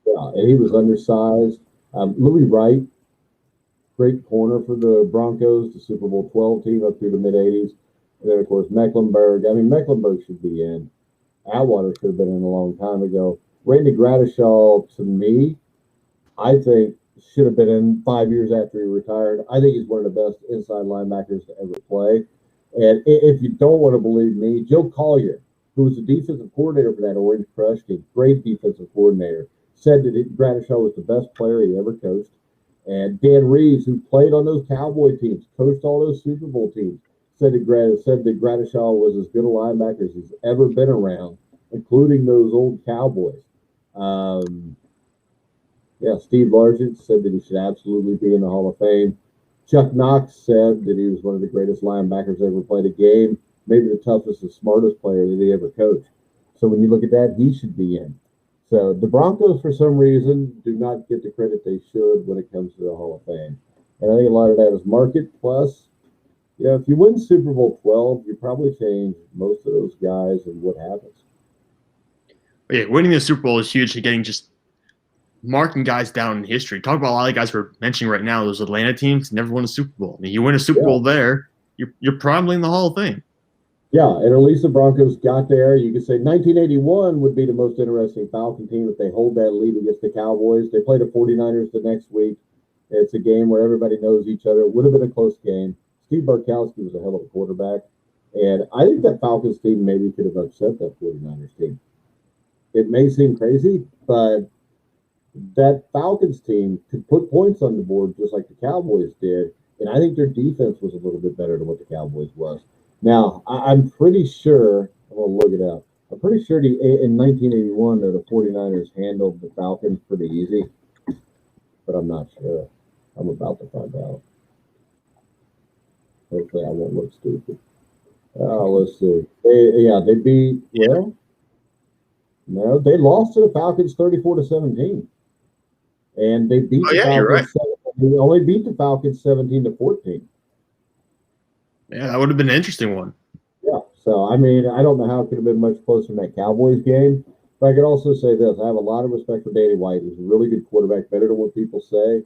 Yeah, and he was undersized. Louis Wright, great corner for the Broncos, the Super Bowl 12 team up through the mid-'80s. And then, of course, Mecklenburg. I mean, Mecklenburg should be in. Atwater should have been in a long time ago. Randy Gradishaw, to me, I think should have been in 5 years after he retired. I think he's one of the best inside linebackers to ever play. And if you don't want to believe me, Joe Collier, who was the defensive coordinator for that Orange Crush team, great defensive coordinator, said that Gradishaw was the best player he ever coached. And Dan Reeves, who played on those Cowboy teams, coached all those Super Bowl teams, said that Gradishaw was as good a linebacker as he's ever been around, including those old Cowboys. Steve Largent said that he should absolutely be in the Hall of Fame. Chuck Knox said that he was one of the greatest linebackers ever played a game, maybe the toughest and smartest player that he ever coached. So when you look at that, he should be in. So the Broncos, for some reason, do not get the credit they should when it comes to the Hall of Fame. And I think a lot of that is market. Plus, if you win Super Bowl 12, you probably change most of those guys and what happens.
Yeah, winning the Super Bowl is huge. And getting just marking guys down in history. Talk about a lot of guys we're mentioning right now. Those Atlanta teams never won a Super Bowl. I mean, you win a Super Bowl there, you're probably in the Hall of Fame.
Yeah, and at least the Broncos got there. You could say 1981 would be the most interesting Falcon team if they hold that lead against the Cowboys. They play the 49ers the next week. It's a game where everybody knows each other. It would have been a close game. Steve Bartkowski was a hell of a quarterback. And I think that Falcons team maybe could have upset that 49ers team. It may seem crazy, but that Falcons team could put points on the board just like the Cowboys did. And I think their defense was a little bit better than what the Cowboys was. Now, I'm pretty sure, I'm going to look it up. I'm pretty sure in 1981 that the 49ers handled the Falcons pretty easy, but I'm not sure. I'm about to find out. Hopefully I won't look stupid. Let's see. They beat, no, they lost to the Falcons 34-17. And they beat the Falcons.
You're right.
They only beat the Falcons 17-14.
Yeah, that would have been an interesting one.
Yeah. So, I mean, I don't know how it could have been much closer in that Cowboys game. But I could also say this. I have a lot of respect for Danny White. He's a really good quarterback, better than what people say.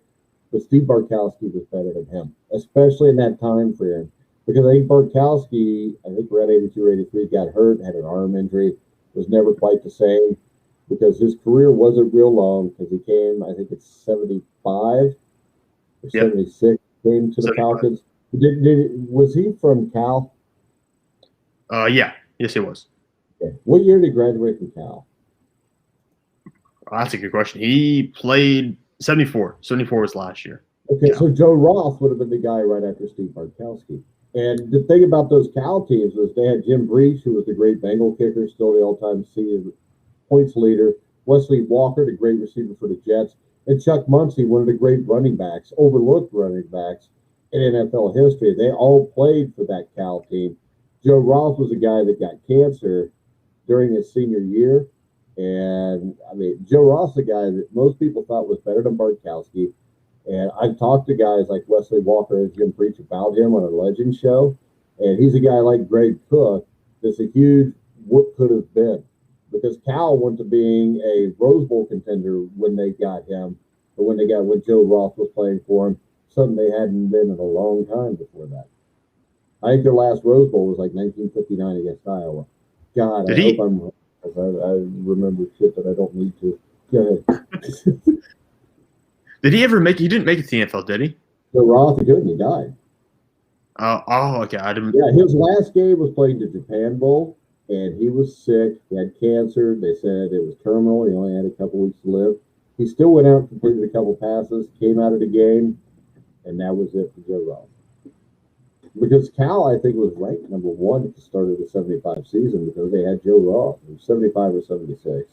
But Steve Bartkowski was better than him, especially in that time frame. Because I think Bartkowski, around 82 or 83, got hurt, had an arm injury, was never quite the same. Because his career wasn't real long, because he came, I think it's 75 or 76, came to the
75.
Falcons. Was he from Cal?
Yeah. Yes, he was.
Okay. What year did he graduate from Cal?
Oh, that's a good question. He played 74. 74 was last year.
Okay, so Joe Roth would have been the guy right after Steve Bartkowski. And the thing about those Cal teams was they had Jim Breach, who was the great Bengal kicker, still the all-time season points leader, Wesley Walker, the great receiver for the Jets, and Chuck Muncie, one of the great running backs, overlooked running backs in NFL history. They all played for that Cal team. Joe Roth was a guy that got cancer during his senior year. And, I mean, Joe Roth's a guy that most people thought was better than Bartkowski. And I've talked to guys like Wesley Walker and Jim Breach about him on a Legend show. And he's a guy like Greg Cook that's a huge what could have been. Because Cal went to being a Rose Bowl contender when they got him, or when Joe Roth was playing for him, something they hadn't been in a long time before that. I think their last Rose Bowl was like 1959 against Iowa. God, I hope I'm wrong, because I remember shit that I don't need to. Go ahead.
Did he ever make? He didn't make it to the NFL, did he?
Joe Roth, he couldn't. He died.
Okay. I didn't.
Yeah, his last game was playing the Japan Bowl. And he was sick. He had cancer. They said it was terminal. He only had a couple weeks to live. He still went out and completed a couple passes, came out of the game, and that was it for Joe Roth. Because Cal, I think, was ranked number 1 at the start of the 75 season because they had Joe Roth. It was 75 or 76.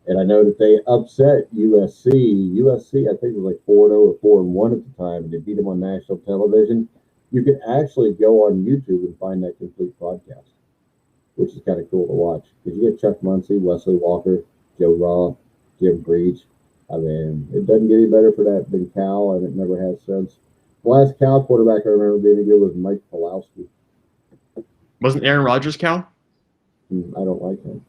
And I know that they upset USC. USC, I think, was like 4-0 or 4-1 at the time. They beat them on national television. You can actually go on YouTube and find that complete podcast, which is kind of cool to watch. Because you get Chuck Muncie, Wesley Walker, Joe Roth, Jim Breach. I mean, it doesn't get any better for that than Cal, and it never has since. The last Cal quarterback I remember being good was Mike Pawlowski.
Wasn't Aaron Rodgers Cal?
I don't like him.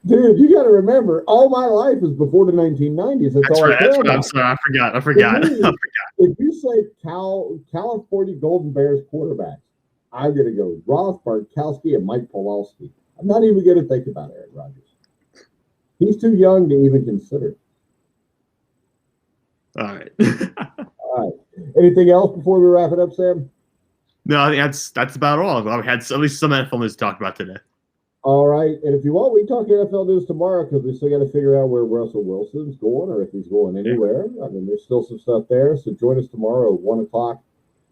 Dude, you got to remember, all my life is before the 1990s. That's all I care about.
I'm sorry, I forgot.
If you say California Golden Bears quarterbacks, I'm going to go Roth, Bartkowski, and Mike Pawlowski. I'm not even going to think about Aaron Rodgers. He's too young to even consider.
All right.
All right. Anything else before we wrap it up, Sam?
No, I think that's about all. I've had at least some NFL news to talk about today.
All right. And if you want, we can talk NFL news tomorrow because we still got to figure out where Russell Wilson's going or if he's going anywhere. I mean, there's still some stuff there. So join us tomorrow at 1 o'clock.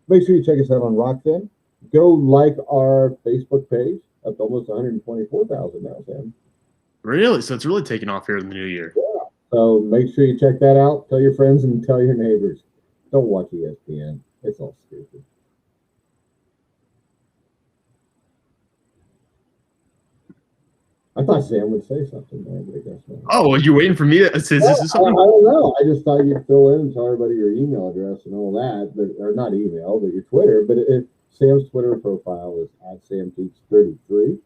Make sure you check us out on Rockfin. Go like our Facebook page. Up to almost 124,000 now, Sam.
Really? So it's really taking off here in the new year.
Yeah. So make sure you check that out. Tell your friends and tell your neighbors. Don't watch ESPN. It's all stupid. I thought Sam would say something there, but I guess not.
Oh, well, you waiting for me? Is this something?
I don't know. I just thought you'd fill in and tell everybody your email address and all that, or not email, but your Twitter. But Sam's Twitter profile is @SamTeach33.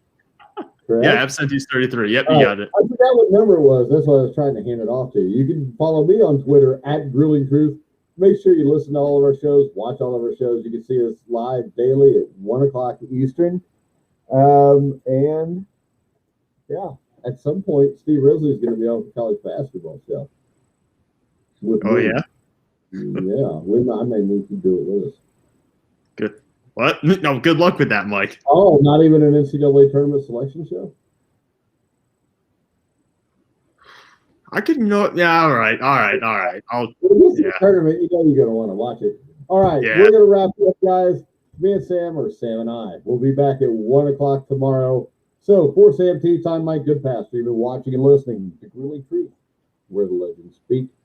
Correct?
Yeah, @SamTeach33. Yep, you got it.
I forgot what number it was. That's why I was trying to hand it off to you. You can follow me on Twitter @GrillingTruth. Make sure you listen to all of our shows, watch all of our shows. You can see us live daily at 1 o'clock Eastern. And yeah, at some point, Steve Risley is going to be on the college basketball show.
Oh, yeah?
Yeah, I may need to do it with us.
Good. What? No, good luck with that, Mike.
Oh, not even an NCAA tournament selection show?
I could know. Yeah, all right.
Tournament, you know you're going to want to watch it. All right, We're going to wrap it up, guys. Me and Sam, or Sam and I, we'll be back at 1 o'clock tomorrow. So, for Sam Teach, I'm Mike Goodpasture. You've been watching and listening to Grilling Truth, where the legends speak.